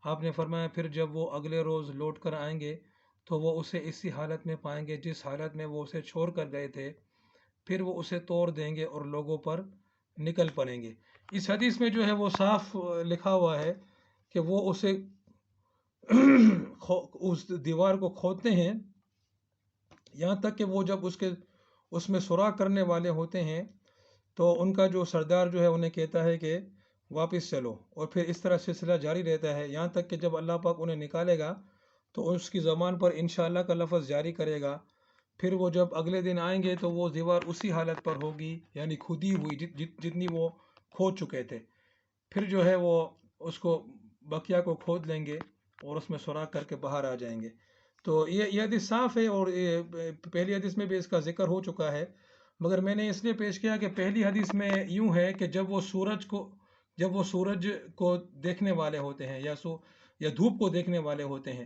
آپ نے فرمایا پھر جب وہ اگلے روز لوٹ کر آئیں گے تو وہ اسے اسی حالت میں پائیں گے جس حالت میں وہ اسے چھوڑ کر گئے تھے. پھر وہ اسے توڑ دیں گے اور لوگوں پر نکل پڑیں گے. اس حدیث میں جو ہے وہ صاف لکھا ہوا ہے کہ وہ اسے اس دیوار کو کھودتے ہیں یہاں تک کہ وہ جب اس میں سوراخ کرنے والے ہوتے ہیں تو ان کا جو سردار جو ہے انہیں کہتا ہے کہ واپس چلو، اور پھر اس طرح سلسلہ جاری رہتا ہے یہاں تک کہ جب اللہ پاک انہیں نکالے گا تو اس کی زبان پر انشاءاللہ کا لفظ جاری کرے گا. پھر وہ جب اگلے دن آئیں گے تو وہ دیوار اسی حالت پر ہوگی، یعنی کھودی ہوئی جتنی وہ کھود چکے تھے. پھر جو ہے وہ اس کو بقیہ کو کھود لیں گے اور اس میں سوراخ کر کے باہر آ جائیں گے. تو یہ حدیث صاف ہے، اور پہلی حدیث میں بھی اس کا ذکر ہو چکا ہے. مگر میں نے اس لیے پیش کیا کہ پہلی حدیث میں یوں ہے کہ جب وہ سورج کو دیکھنے والے ہوتے ہیں یا دھوپ کو دیکھنے والے ہوتے ہیں،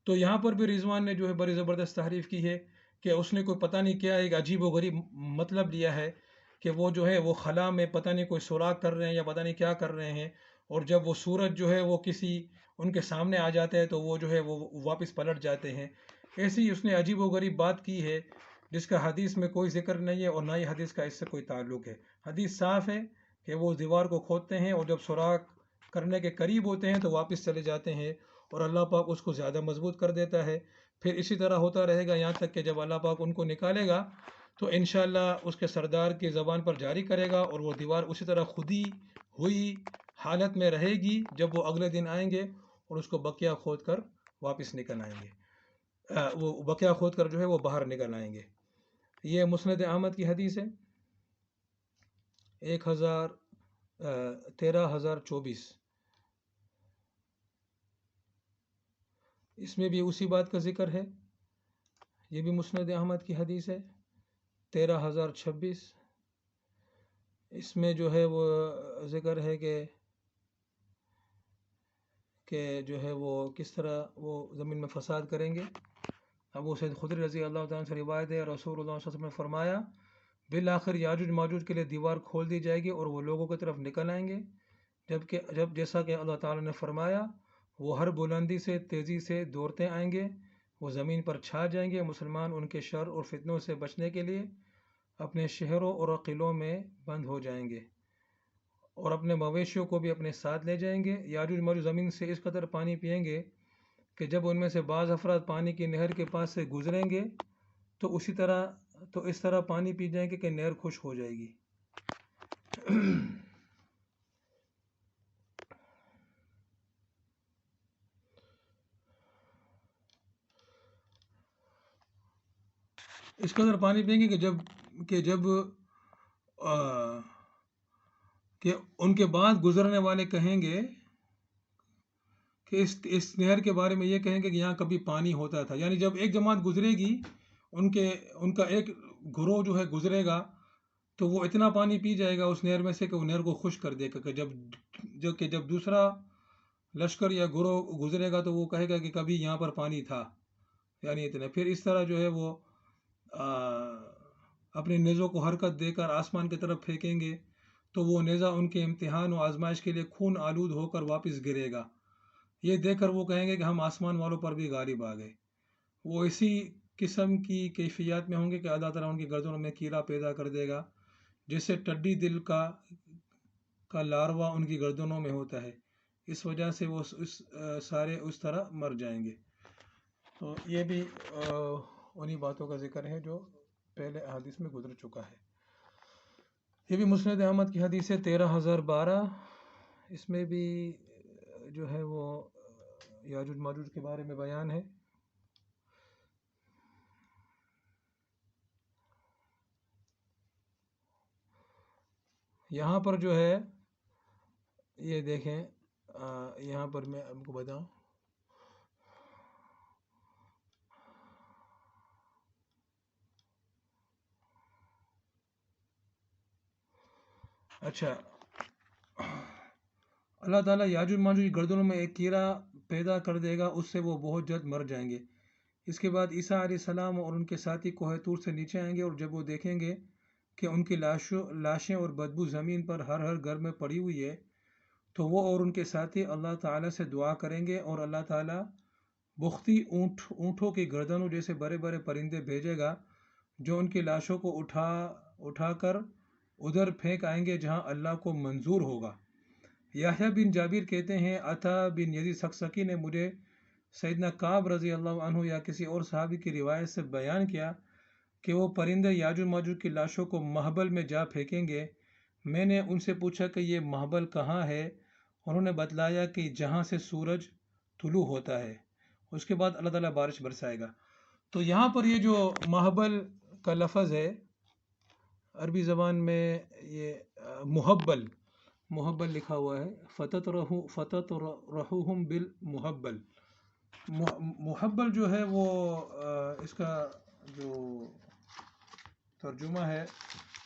تو یہاں پر بھی رضوان نے جو ہے بڑی زبردست تحریف کی ہے کہ اس نے کوئی پتہ نہیں کیا ایک عجیب و غریب مطلب لیا ہے کہ وہ جو ہے وہ خلا میں پتہ نہیں کوئی سوراخ کر رہے ہیں یا پتہ نہیں کیا کر رہے ہیں، اور جب وہ سورج جو ہے وہ ان کے سامنے آ جاتا ہے تو وہ جو ہے وہ واپس پلٹ جاتے ہیں. ایسی اس نے عجیب و غریب بات کی ہے جس کا حدیث میں کوئی ذکر نہیں ہے اور نہ ہی حدیث کا اس سے کوئی تعلق ہے۔ حدیث صاف ہے کہ وہ دیوار کو کھودتے ہیں اور جب سوراخ کرنے کے قریب ہوتے ہیں تو واپس چلے جاتے ہیں اور اللہ پاک اس کو زیادہ مضبوط کر دیتا ہے۔ پھر اسی طرح ہوتا رہے گا یہاں تک کہ جب اللہ پاک ان کو نکالے گا تو انشاءاللہ اس کے سردار کی زبان پر جاری کرے گا اور وہ دیوار اسی طرح خودی ہوئی حالت میں رہے گی جب وہ اگلے دن آئیں گے اور اس کو بقیہ کھود کر واپس نکل آئیں گے، وہ بقیہ کھود کر جو ہے وہ باہر نکل آئیں گے۔ یہ مسند احمد کی حدیث ہے 13,024۔ اس میں بھی اسی بات کا ذکر ہے، یہ بھی مسند احمد کی حدیث ہے 13,026۔ اس میں جو ہے وہ ذکر ہے کہ جو ہے وہ کس طرح وہ زمین میں فساد کریں گے۔ ابو سعید خدری رضی اللہ تعالیٰ سے روایت ہے، رسول اللہ صلی اللہ علیہ وسلم نے فرمایا بالآخر یاجوج ماجوج کے لیے دیوار کھول دی جائے گی اور وہ لوگوں کی طرف نکل آئیں گے، جب جیسا کہ اللہ تعالیٰ نے فرمایا وہ ہر بلندی سے تیزی سے دوڑتے آئیں گے، وہ زمین پر چھا جائیں گے۔ مسلمان ان کے شر اور فتنوں سے بچنے کے لیے اپنے شہروں اور قلعوں میں بند ہو جائیں گے اور اپنے مویشیوں کو بھی اپنے ساتھ لے جائیں گے۔ یاجوج ماجوج زمین سے اس قدر پانی پئیں گے کہ جب ان میں سے بعض افراد پانی کی نہر کے پاس سے گزریں گے تو اس طرح پانی پی جائیں گے کہ نہر خشک ہو جائے گی۔ اس قدر پانی پئیں گے کہ ان کے بعد گزرنے والے کہیں گے کہ اس نہر کے بارے میں یہ کہیں گے کہ یہاں کبھی پانی ہوتا تھا، یعنی جب ایک جماعت گزرے گی ان کا ایک گروہ جو ہے گزرے گا تو وہ اتنا پانی پی جائے گا اس نہر میں سے کہ وہ نہر کو خشک کر دے گا، کہ جب دوسرا لشکر یا گروہ گزرے گا تو وہ کہے گا کہ کبھی یہاں پر پانی تھا، یعنی اتنا۔ پھر اس طرح جو ہے وہ اپنے نیزوں کو حرکت دے کر آسمان کی طرف پھینکیں گے تو وہ نیزہ ان کے امتحان و آزمائش کے لیے خون آلود ہو کر واپس گرے گا۔ یہ دیکھ کر وہ کہیں گے کہ ہم آسمان والوں پر بھی غالب آ گئے۔ وہ اسی قسم کی کیفیات میں ہوں گے کہ اللہ تعالیٰ ان کی گردنوں میں کیڑا پیدا کر دے گا، جس سے ٹڈی دل کا لاروا ان کی گردنوں میں ہوتا ہے، اس وجہ سے وہ سارے اس طرح مر جائیں گے۔ تو یہ بھی انہی باتوں کا ذکر ہے جو پہلے احادیث میں گزر چکا ہے۔ یہ بھی مسند احمد کی حدیث ہے 13,012۔ اس میں بھی جو ہے وہ یاجوج ماجوج کے بارے میں بیان ہے۔ یہاں پر جو ہے یہ دیکھیں، یہاں پر میں آپ کو بتاؤں، اچھا، اللہ تعالیٰ یاجوج ماجوج کی گردنوں میں ایک کیڑا پیدا کر دے گا، اس سے وہ بہت جلد مر جائیں گے۔ اس کے بعد عیسیٰ علیہ السلام اور ان کے ساتھی کوہ طور سے نیچے آئیں گے، اور جب وہ دیکھیں گے کہ ان کی لاشیں اور بدبو زمین پر ہر گھر میں پڑی ہوئی ہے تو وہ اور ان کے ساتھی اللہ تعالیٰ سے دعا کریں گے اور اللہ تعالیٰ بختی اونٹوں کی گردنوں جیسے بڑے بڑے پرندے بھیجے گا جو ان کی لاشوں کو اٹھا کر ادھر پھینک آئیں گے جہاں اللہ کو منظور ہوگا۔ یحییٰ بن جابر کہتے ہیں عطا بن یزید سقسقی نے مجھے سیدنا کعب رضی اللہ عنہ یا کسی اور صحابی کی روایت سے بیان کیا کہ وہ پرندے یاجوج ماجوج کی لاشوں کو مہبل میں جا پھینکیں گے۔ میں نے ان سے پوچھا کہ یہ مہبل کہاں ہے؟ انہوں نے بتلایا کہ جہاں سے سورج طلوع ہوتا ہے، اس کے بعد اللہ تعالیٰ بارش برسائے گا۔ تو یہاں پر یہ جو مہبل کا لفظ ہے عربی زبان میں یہ محبل لکھا ہوا ہے، فَتَطْرَحُهُمْ بِالْمُحَبَّل۔ محبل جو ہے وہ اس کا جو ترجمہ ہے،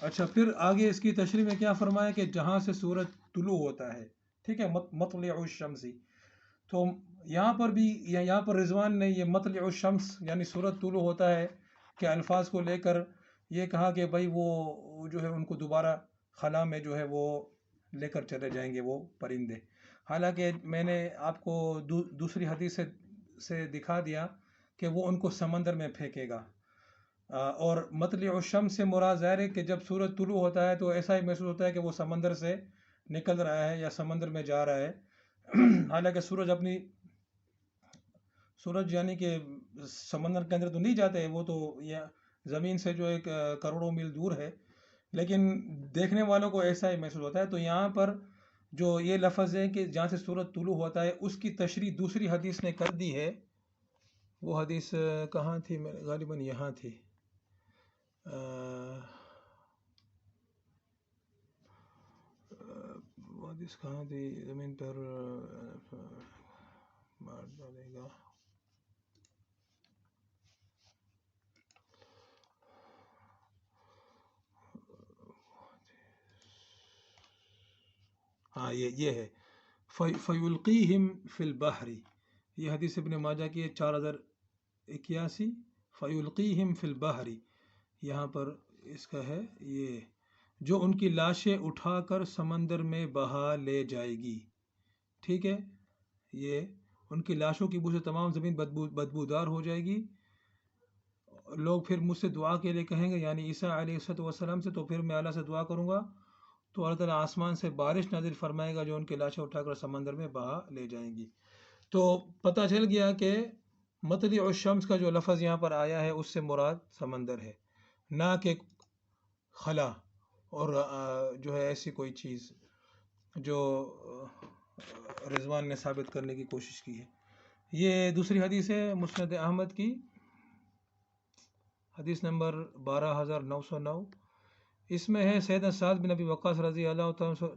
اچھا پھر آگے اس کی تشریح میں کیا فرمایا کہ جہاں سے سورج طلوع ہوتا ہے، ٹھیک ہے، مطلع الشمس۔ تو یہاں پر رضوان نے یہ مطلع الشمس یعنی سورج طلوع ہوتا ہے کہ الفاظ کو لے کر یہ کہا کہ بھائی وہ جو ہے ان کو دوبارہ خلا میں جو ہے وہ لے کر چلے جائیں گے وہ پرندے۔ حالانکہ میں نے آپ کو دوسری حدیث سے دکھا دیا کہ وہ ان کو سمندر میں پھینکے گا۔ اور مطلع الشمس سے مراد ظاہر ہے کہ جب سورج طلوع ہوتا ہے تو ایسا ہی محسوس ہوتا ہے کہ وہ سمندر سے نکل رہا ہے یا سمندر میں جا رہا ہے حالانکہ سورج یعنی کہ سمندر کے اندر تو نہیں جاتے ہیں، وہ تو زمین سے جو ایک کروڑوں میل دور ہے، لیکن دیکھنے والوں کو ایسا ہی محسوس ہوتا ہے۔ تو یہاں پر جو یہ لفظ ہے کہ جہاں سے سورج طلوع ہوتا ہے، اس کی تشریح دوسری حدیث نے کر دی ہے۔ وہ حدیث کہاں تھی؟ غالباً یہاں تھی۔ وہ حدیث کہاں تھی؟ زمین پر مار ڈالے گا۔ ہاں یہ ہے فیلقیہم فی البحر، یہ حدیث ابن ماجہ کی ہے 4081۔ فیلقیہم فی البحر، یہاں پر اس کا ہے یہ جو ان کی لاشیں اٹھا کر سمندر میں بہا لے جائے گی۔ ٹھیک ہے، یہ ان کی لاشوں کی بو سے تمام زمین بدبودار ہو جائے گی۔ لوگ پھر مجھ سے دعا کے لیے کہیں گے، یعنی عیسیٰ علیہ السلام سے، تو پھر میں اللہ سے دعا کروں گا تو اللہ تعالیٰ آسمان سے بارش نازل فرمائے گا جو ان کی لاشیں اٹھا کر سمندر میں بہا لے جائیں گی۔ تو پتہ چل گیا کہ مطلع الشمس کا جو لفظ یہاں پر آیا ہے اس سے مراد سمندر ہے، نہ کہ خلا اور جو ہے ایسی کوئی چیز جو رضوان نے ثابت کرنے کی کوشش کی ہے۔ یہ دوسری حدیث ہے مسند احمد کی، حدیث نمبر 12909۔ اس میں ہے سیدنا سعد بن ابی وقاص رضی اللہ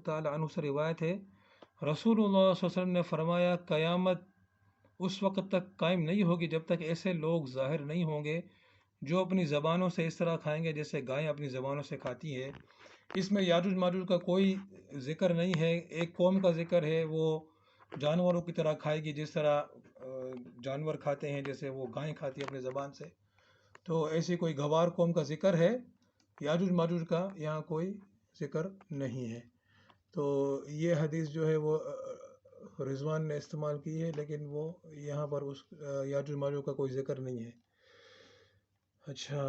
تعالی عنہ سے روایت ہے، رسول اللہ صلی اللہ علیہ وسلم نے فرمایا، قیامت اس وقت تک قائم نہیں ہوگی جب تک ایسے لوگ ظاہر نہیں ہوں گے جو اپنی زبانوں سے اس طرح کھائیں گے جیسے گائیں اپنی زبانوں سے کھاتی ہے۔ اس میں یاجوج ماجوج کا کوئی ذکر نہیں ہے، ایک قوم کا ذکر ہے، وہ جانوروں کی طرح کھائے گی جس طرح جانور کھاتے ہیں، جیسے وہ گائیں کھاتی ہے اپنی زبان سے۔ تو ایسی کوئی گوار قوم کا ذکر ہے، یاجوج ماجوج کا یہاں کوئی ذکر نہیں ہے۔ تو یہ حدیث جو ہے وہ رضوان نے استعمال کی ہے، لیکن وہ یہاں پر اس یاجوج ماجوج کا کوئی ذکر نہیں ہے۔ اچھا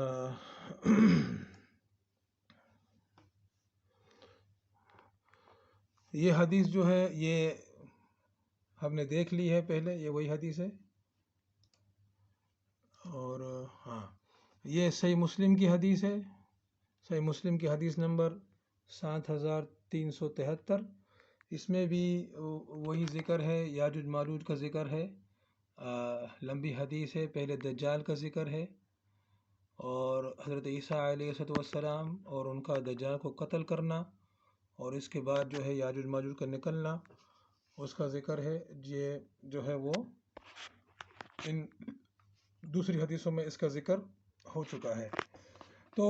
یہ حدیث جو ہے یہ ہم نے دیکھ لی ہے پہلے، یہ وہی حدیث ہے۔ اور ہاں، یہ صحیح مسلم کی حدیث ہے، صحیح مسلم کی حدیث نمبر 7373۔ اس میں بھی وہی ذکر ہے، یاجوج ماجوج کا ذکر ہے، لمبی حدیث ہے۔ پہلے دجال کا ذکر ہے اور حضرت عیسیٰ علیہ السلام اور ان کا دجال کو قتل کرنا، اور اس کے بعد جو ہے یاجوج ماجوج کا نکلنا، اس کا ذکر ہے۔ یہ جو ہے وہ ان دوسری حدیثوں میں اس کا ذکر ہو چکا ہے۔ تو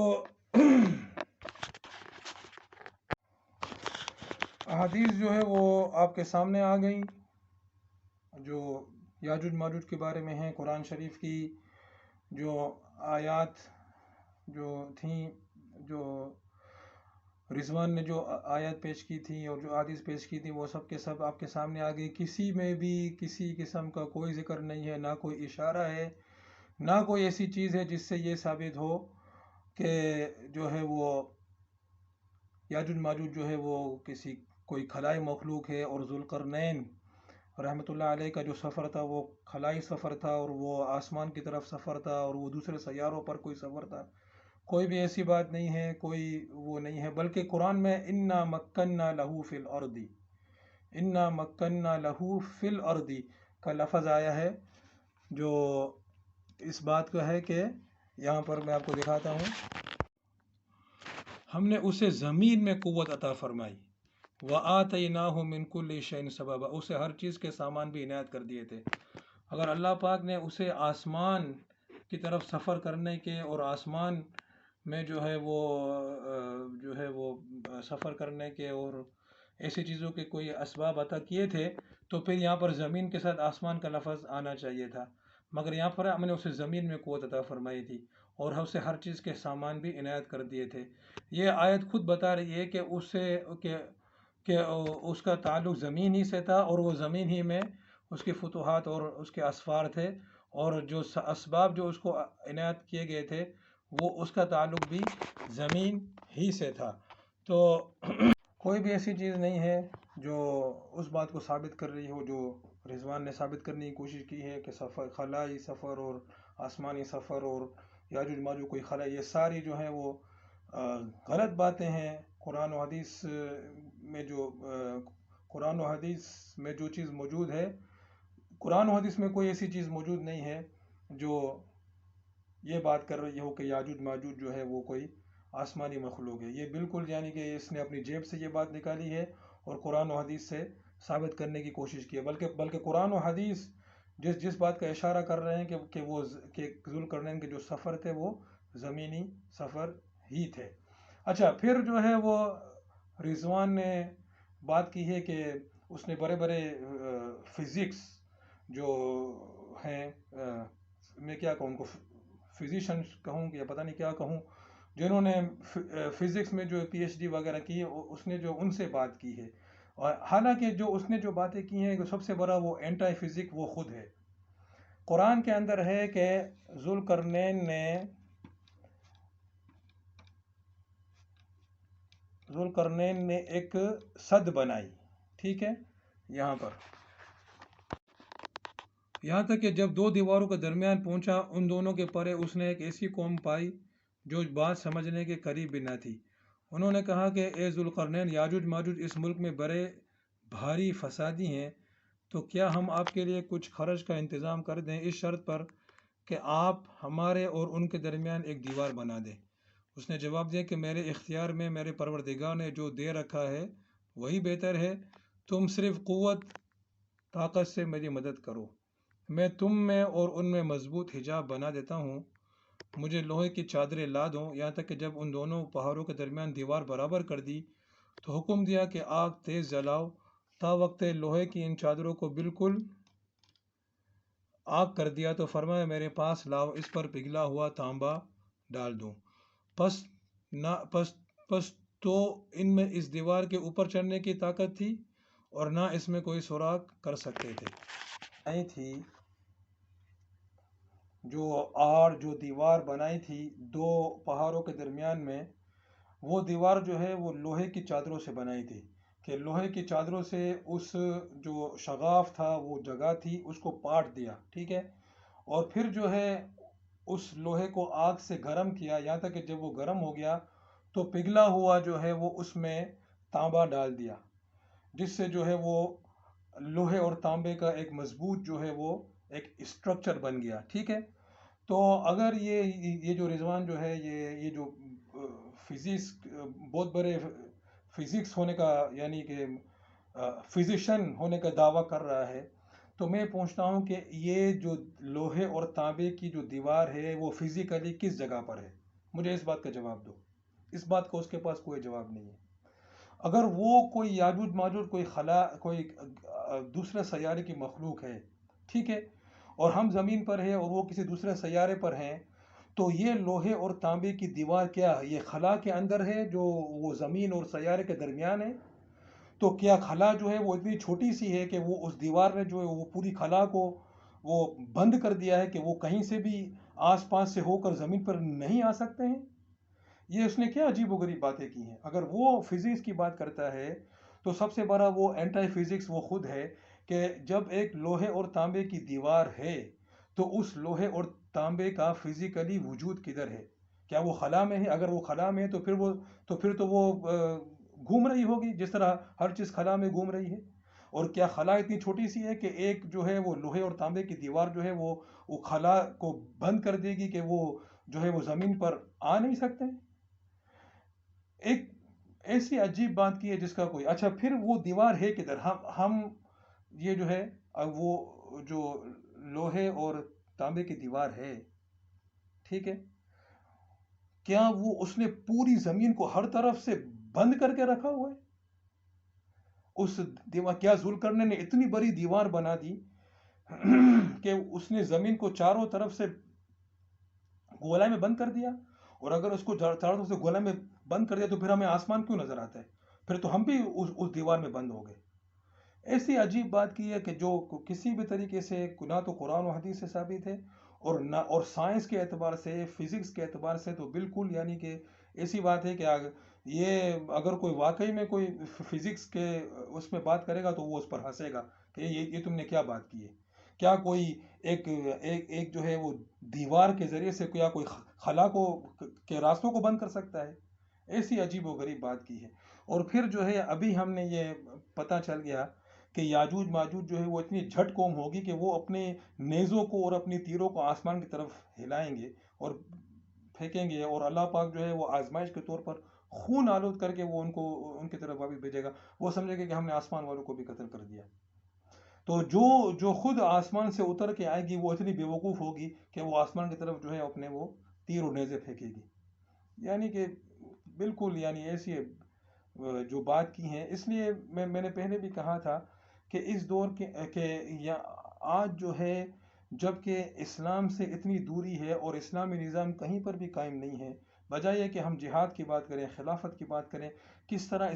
احادیث جو ہے وہ آپ کے سامنے آ گئیں جو یاجوج ماجوج کے بارے میں ہیں۔ قرآن شریف کی جو آیات جو تھیں، جو رضوان نے جو آیات پیش کی تھی اور جو حدیث پیش کی تھی، وہ سب کے سب آپ کے سامنے آ گئی۔ کسی میں بھی کسی قسم کا کوئی ذکر نہیں ہے، نہ کوئی اشارہ ہے، نہ کوئی ایسی چیز ہے جس سے یہ ثابت ہو کہ جو ہے وہ یاجوج ماجوج جو ہے وہ کوئی خلائی مخلوق ہے، اور ذوالقرنین رحمۃ اللہ علیہ کا جو سفر تھا وہ خلائی سفر تھا، اور وہ آسمان کی طرف سفر تھا، اور وہ دوسرے سیاروں پر کوئی سفر تھا۔ کوئی بھی ایسی بات نہیں ہے، کوئی وہ نہیں ہے، بلکہ قرآن میں انا مکننا لہو فی الارض، انا مکننا لہو فی الارض کا لفظ آیا ہے، جو اس بات کا ہے کہ یہاں پر میں آپ کو دکھاتا ہوں، ہم نے اسے زمین میں قوت عطا فرمائی، وَآتَيْنَاهُ مِنْ كُلِّ شَيْءٍ سَبَبًا، اسے ہر چیز کے سامان بھی عنایت کر دیے تھے۔ اگر اللہ پاک نے اسے آسمان کی طرف سفر کرنے کے اور آسمان میں جو ہے وہ سفر کرنے کے اور ایسی چیزوں کے کوئی اسباب عطا کیے تھے، تو پھر یہاں پر زمین کے ساتھ آسمان کا لفظ آنا چاہیے تھا، مگر یہاں پر ہم نے اسے زمین میں قوت عطا فرمائی تھی اور اسے ہر چیز کے سامان بھی عنایت کر دیے تھے۔ یہ آیت خود بتا رہی ہے کہ اس کا تعلق زمین ہی سے تھا، اور وہ زمین ہی میں اس کے فتوحات اور اس کے اسفار تھے، اور جو اسباب جو اس کو عنایت کیے گئے تھے وہ اس کا تعلق بھی زمین ہی سے تھا۔ تو کوئی بھی ایسی چیز نہیں ہے جو اس بات کو ثابت کر رہی ہو جو رضوان نے ثابت کرنے کی کوشش کی ہے کہ خلائی سفر اور آسمانی سفر اور یاجوج ماجوج کوئی خلا، یہ ساری جو ہیں وہ غلط باتیں ہیں۔ قرآن و حدیث میں جو قرآن و حدیث میں جو چیز موجود ہے، قرآن و حدیث میں کوئی ایسی چیز موجود نہیں ہے جو یہ بات کر رہی ہو کہ یاجوج ماجوج جو ہے وہ کوئی آسمانی مخلوق ہے۔ یہ بالکل یعنی کہ اس نے اپنی جیب سے یہ بات نکالی ہے اور قرآن و حدیث سے ثابت کرنے کی کوشش کی ہے، بلکہ قرآن و حدیث جس بات کا اشارہ کر رہے ہیں کہ وہ ذوالقرنین کے جو سفر تھے وہ زمینی سفر ہی تھے۔ اچھا، پھر جو ہے وہ رضوان نے بات کی ہے کہ اس نے بڑے بڑے فزکس جو ہیں، میں کیا کہوں ان کو، فزیشین کہوں یا پتہ نہیں کیا کہوں، جنہوں نے فزکس میں جو پی ایچ ڈی وغیرہ کی ہے، اس نے جو ان سے بات کی ہے، اور حالانکہ جو اس نے جو باتیں کی ہیں سب سے بڑا وہ اینٹائی فزک وہ خود ہے۔ قرآن کے اندر ہے کہ ذوالقرنین نے ایک سد بنائی، ٹھیک ہے، یہاں تک کہ جب دو دیواروں کے درمیان پہنچا، ان دونوں کے پرے اس نے ایک ایسی قوم پائی جو بات سمجھنے کے قریب بھی نہ تھی۔ انہوں نے کہا کہ اے ذوالقرنین، یاجوج ماجوج اس ملک میں بڑے بھاری فسادی ہیں، تو کیا ہم آپ کے لیے کچھ خرچ کا انتظام کر دیں اس شرط پر کہ آپ ہمارے اور ان کے درمیان ایک دیوار بنا دیں۔ اس نے جواب دیا کہ میرے اختیار میں میرے پروردگار نے جو دے رکھا ہے وہی بہتر ہے، تم صرف قوت طاقت سے میری مدد کرو، میں تم میں اور ان میں مضبوط حجاب بنا دیتا ہوں، مجھے لوہے کی چادریں لا دو۔ یہاں تک کہ جب ان دونوں پہاڑوں کے درمیان دیوار برابر کر دی تو حکم دیا کہ آگ تیز جلاؤ، تا وقت لوہے کی ان چادروں کو بالکل آگ کر دیا تو فرمایا میرے پاس لاؤ، اس پر پگھلا ہوا تانبا ڈال دوں۔ پس تو ان میں اس دیوار کے اوپر چڑھنے کی طاقت تھی اور نہ اس میں کوئی سوراخ کر سکتے تھے۔ نہیں تھی جو دیوار بنائی تھی دو پہاڑوں کے درمیان میں، وہ دیوار جو ہے وہ لوہے کی چادروں سے بنائی تھی، کہ لوہے کی چادروں سے اس جو شگاف تھا وہ جگہ تھی اس کو پاٹ دیا، ٹھیک ہے، اور پھر جو ہے اس لوہے کو آگ سے گرم کیا، یہاں تک کہ جب وہ گرم ہو گیا تو پگھلا ہوا جو ہے وہ اس میں تانبا ڈال دیا، جس سے جو ہے وہ لوہے اور تانبے کا ایک مضبوط جو ہے وہ ایک اسٹرکچر بن گیا، ٹھیک ہے۔ تو اگر یہ جو رضوان جو ہے یہ جو فزکس بہت بڑے فزکس ہونے کا یعنی کہ فزیشین ہونے کا دعویٰ کر رہا ہے، تو میں پوچھتا ہوں کہ یہ جو لوہے اور تانبے کی جو دیوار ہے وہ فزیکلی کس جگہ پر ہے؟ مجھے اس بات کا جواب دو۔ اس بات کا اس کے پاس کوئی جواب نہیں ہے۔ اگر وہ کوئی یاجوج ماجوج کوئی دوسرے سیارے کی مخلوق ہے، ٹھیک ہے، اور ہم زمین پر ہیں اور وہ کسی دوسرے سیارے پر ہیں، تو یہ لوہے اور تانبے کی دیوار کیا ہے؟ یہ خلا کے اندر ہے جو وہ زمین اور سیارے کے درمیان ہے؟ تو کیا خلا جو ہے وہ اتنی چھوٹی سی ہے کہ وہ اس دیوار نے جو ہے وہ پوری خلا کو وہ بند کر دیا ہے کہ وہ کہیں سے بھی آس پاس سے ہو کر زمین پر نہیں آ سکتے ہیں؟ یہ اس نے کیا عجیب و غریب باتیں کی ہیں۔ اگر وہ فزکس کی بات کرتا ہے تو سب سے بڑا وہ اینٹائی فزکس وہ خود ہے، کہ جب ایک لوہے اور تانبے کی دیوار ہے تو اس لوہے اور تانبے کا فزیکلی وجود کدھر ہے؟ کیا وہ خلا میں ہے؟ اگر وہ خلا میں ہے تو پھر تو وہ گھوم رہی ہوگی جس طرح ہر چیز خلا میں گھوم رہی ہے۔ اور کیا خلا اتنی چھوٹی سی ہے کہ ایک جو ہے وہ لوہے اور تانبے کی دیوار جو ہے وہ خلا کو بند کر دے گی کہ وہ جو ہے وہ زمین پر آ نہیں سکتے؟ ایک ایسی عجیب بات کی ہے جس کا کوئی، اچھا پھر وہ دیوار ہے کدھر؟ ہم یہ جو ہے وہ جو لوہے اور تانبے کی دیوار ہے، ٹھیک ہے، کیا وہ اس نے پوری زمین کو ہر طرف سے بند کر کے رکھا ہوا ہے؟ اس دیوار کیا ذوالقرنین نے اتنی بڑی دیوار بنا دی کہ اس نے زمین کو چاروں طرف سے گولا میں بند کر دیا؟ اور اگر اس کو چاروں طرف سے گولا میں بند کر دیا تو پھر ہمیں آسمان کیوں نظر آتا ہے؟ پھر تو ہم بھی اس دیوار میں بند ہو گئے۔ ایسی عجیب بات کی ہے کہ جو کسی بھی طریقے سے نہ تو قرآن و حدیث سے ثابت ہے اور سائنس کے اعتبار سے، فزکس کے اعتبار سے تو بالکل یعنی کہ ایسی بات ہے کہ یہ اگر کوئی واقعی میں کوئی فزکس کے اس میں بات کرے گا تو وہ اس پر ہنسے گا کہ یہ تم نے کیا بات کی ہے. کیا کوئی ایک جو ہے وہ دیوار کے ذریعے سے کیا کوئی خلا کو کے راستوں کو بند کر سکتا ہے؟ ایسی عجیب و غریب بات کی ہے. اور پھر جو ہے ابھی ہم نے یہ پتہ چل گیا کہ یاجوج ماجوج جو ہے وہ اتنی جھٹ قوم ہوگی کہ وہ اپنے نیزوں کو اور اپنی تیروں کو آسمان کی طرف ہلائیں گے اور پھینکیں گے، اور اللہ پاک جو ہے وہ آزمائش کے طور پر خون آلود کر کے وہ ان کی طرف واپس بھیجے گا. وہ سمجھے گا کہ ہم نے آسمان والوں کو بھی قتل کر دیا. تو جو خود آسمان سے اتر کے آئے گی وہ اتنی بے وقوف ہوگی کہ وہ آسمان کی طرف جو ہے اپنے وہ تیر و نیزے پھینکے گی. یعنی کہ بالکل یعنی ایسی جو بات کی ہیں. اس لیے میں نے پہلے بھی کہا تھا کہ اس دور کے آج جو ہے جب کہ اسلام سے اتنی دوری ہے اور اسلامی نظام کہیں پر بھی قائم نہیں ہے، بجائے کہ ہم جہاد کی بات کریں، خلافت کی بات کریں، کس طرح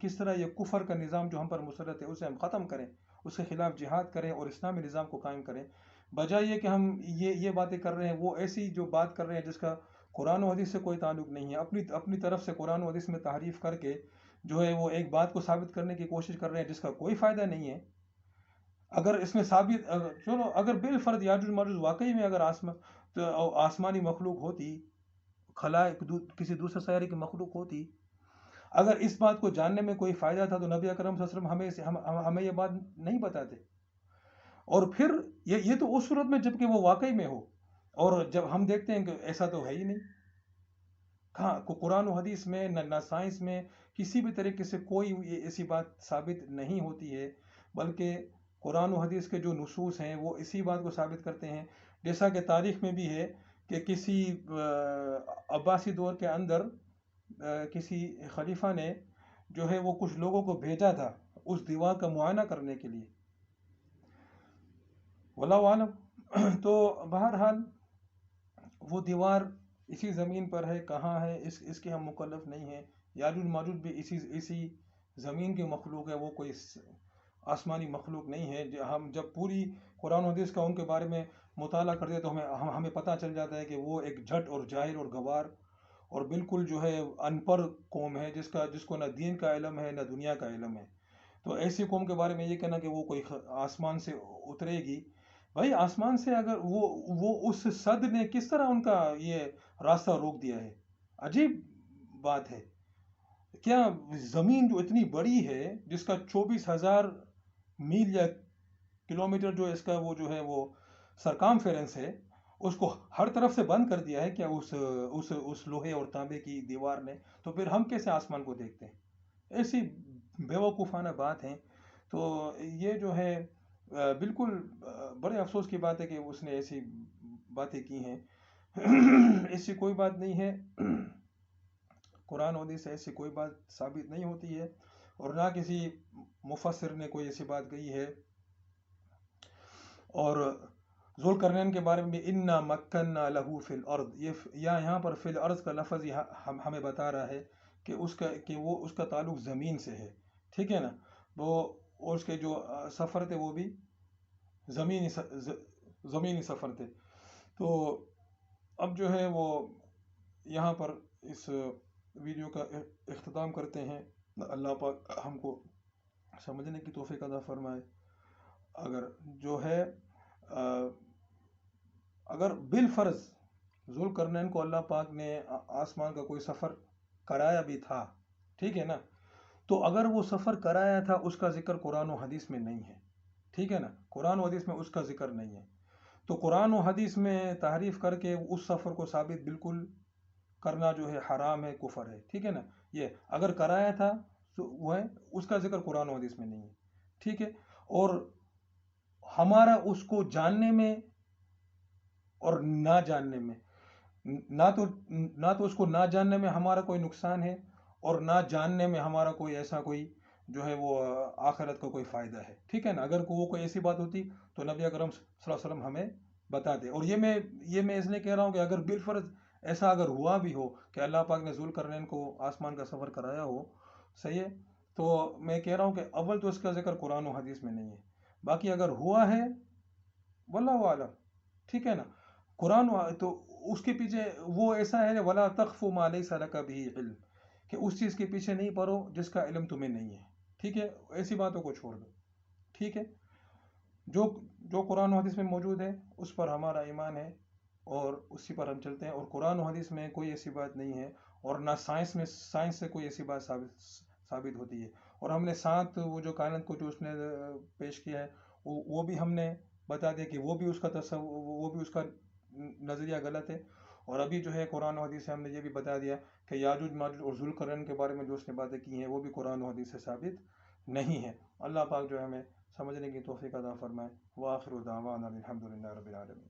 کس طرح یہ کفر کا نظام جو ہم پر مسلط ہے اسے ہم ختم کریں، اس کے خلاف جہاد کریں اور اسلامی نظام کو قائم کریں، بجائے کہ ہم یہ باتیں کر رہے ہیں، وہ ایسی جو بات کر رہے ہیں جس کا قرآن و حدیث سے کوئی تعلق نہیں ہے، اپنی طرف سے قرآن و حدیث میں تحریف کر کے جو ہے وہ ایک بات کو ثابت کرنے کی کوشش کر رہے ہیں جس کا کوئی فائدہ نہیں ہے. اگر اس میں چلو اگر بالفرض یاجوج ماجوج واقعی میں اگر آسمانی مخلوق ہوتی، کسی دوسرے سیارے کی مخلوق ہوتی، اگر اس بات کو جاننے میں کوئی فائدہ تھا تو نبی اکرم صلی اللہ علیہ وسلم ہمیں یہ بات نہیں بتاتے. اور پھر یہ تو اس صورت میں جب کہ وہ واقعی میں ہو، اور جب ہم دیکھتے ہیں کہ ایسا تو ہے ہی نہیں. ہاں، قرآن و حدیث میں نہ سائنس میں کسی بھی طریقے سے کوئی ایسی بات ثابت نہیں ہوتی ہے، بلکہ قرآن و حدیث کے جو نصوص ہیں وہ اسی بات کو ثابت کرتے ہیں. جیسا کہ تاریخ میں بھی ہے کہ کسی عباسی دور کے اندر کسی خلیفہ نے جو ہے وہ کچھ لوگوں کو بھیجا تھا اس دیوار کا معائنہ کرنے کے لیے، واللہ عالم. تو بہرحال وہ دیوار اسی زمین پر ہے، کہاں ہے اس کے ہم مکلف نہیں ہیں. یاجوج ماجوج بھی اسی زمین کے مخلوق ہے، وہ کوئی آسمانی مخلوق نہیں ہے. ہم جب پوری قرآن و حدیث کا ان کے بارے میں مطالعہ کرتے ہیں تو ہمیں پتہ چل جاتا ہے کہ وہ ایک جھٹ اور جاہل اور گوار اور بالکل جو ہے ان پڑھ قوم ہے جس کو نہ دین کا علم ہے نہ دنیا کا علم ہے. تو ایسی قوم کے بارے میں یہ کہنا کہ وہ کوئی آسمان سے اترے گی، بھائی آسمان سے اگر وہ اس صد نے کس طرح ان کا یہ راستہ روک دیا ہے؟ عجیب بات ہے. کیا زمین جو اتنی بڑی ہے جس کا 24,000 میل یا کلومیٹر جو اس کا وہ جو ہے وہ سرکام فیرنس ہے، اس کو ہر طرف سے بند کر دیا ہے کیا اس لوہے اور تانبے کی دیوار نے؟ تو پھر ہم کیسے آسمان کو دیکھتے ہیں؟ ایسی بیوقوفانہ بات ہے. تو یہ جو ہے بالکل بڑے افسوس کی بات ہے کہ اس نے ایسی باتیں کی ہیں. ایسی کوئی بات نہیں ہے، قرآن و حدیث سے ایسی کوئی بات ثابت نہیں ہوتی ہے، اور نہ کسی مفسر نے کوئی ایسی بات کہی ہے. اور ذوالقرنین کے بارے میں انا مکننا لہو فی الارض، یہاں پر فی الارض کا لفظ ہمیں بتا رہا ہے کہ وہ اس کا تعلق زمین سے ہے، ٹھیک ہے نا. اور اس کے جو سفر تھے وہ بھی زمینی سفر تھے. تو اب جو ہے وہ یہاں پر اس ویڈیو کا اختتام کرتے ہیں. اللہ پاک ہم کو سمجھنے کی توفیق عطا فرمائے. اگر جو ہے اگر بالفرض ذوالقرنین کو اللہ پاک نے آسمان کا کوئی سفر کرایا بھی تھا، ٹھیک ہے نا، تو اگر وہ سفر کرایا تھا اس کا ذکر قرآن و حدیث میں نہیں ہے، ٹھیک ہے نا، قرآن و حدیث میں اس کا ذکر نہیں ہے. تو قرآن و حدیث میں تحریف کر کے اس سفر کو ثابت بالکل کرنا جو ہے حرام ہے، کفر ہے، ٹھیک ہے نا. یہ اگر کرایا تھا تو وہ ہے، اس کا ذکر قرآن و حدیث میں نہیں ہے، ٹھیک ہے. اور ہمارا اس کو جاننے میں اور نہ جاننے میں نہ تو اس کو نہ جاننے میں ہمارا کوئی نقصان ہے، اور نہ جاننے میں ہمارا کوئی ایسا کوئی جو ہے وہ آخرت کا کوئی فائدہ ہے، ٹھیک ہے نا. اگر وہ کوئی ایسی بات ہوتی تو نبی اکرم صلی اللہ علیہ وسلم ہمیں بتا دے. اور یہ میں اس لیے کہہ رہا ہوں کہ اگر بالفرض ایسا اگر ہوا بھی ہو کہ اللہ پاک نے ذوالقرنین کو آسمان کا سفر کرایا ہو، صحیح ہے، تو میں کہہ رہا ہوں کہ اول تو اس کا ذکر قرآن و حدیث میں نہیں ہے. باقی اگر ہوا ہے واللہ اعلم، ٹھیک ہے نا. قرآن تو اس کے پیچھے وہ ایسا ہے ولا تخف ما لیس لک به علم، کہ اس چیز کے پیچھے نہیں پڑو جس کا علم تمہیں نہیں ہے. ٹھیک ہے، ایسی باتوں کو چھوڑ دو. ٹھیک ہے، جو جو قرآن و حدیث میں موجود ہے اس پر ہمارا ایمان ہے اور اسی پر ہم چلتے ہیں. اور قرآن و حدیث میں کوئی ایسی بات نہیں ہے اور نہ سائنس سے کوئی ایسی بات ثابت ہوتی ہے. اور ہم نے ساتھ وہ جو کائنات کو جو اس نے پیش کیا ہے وہ بھی ہم نے بتا دیا کہ وہ بھی اس کا وہ بھی اس کا نظریہ غلط ہے. اور ابھی جو ہے قرآن و حدیث سے ہم نے یہ بھی بتا دیا کہ یاجوج ماجوج اور ذوالقرنین کے بارے میں جو اس نے باتیں کی ہیں وہ بھی قرآن و حدیث سے ثابت نہیں ہے. اللہ پاک جو ہے ہمیں سمجھنے کی توفیق عطا فرمائے. وآخر دعوانا الحمد للہ رب العالمین.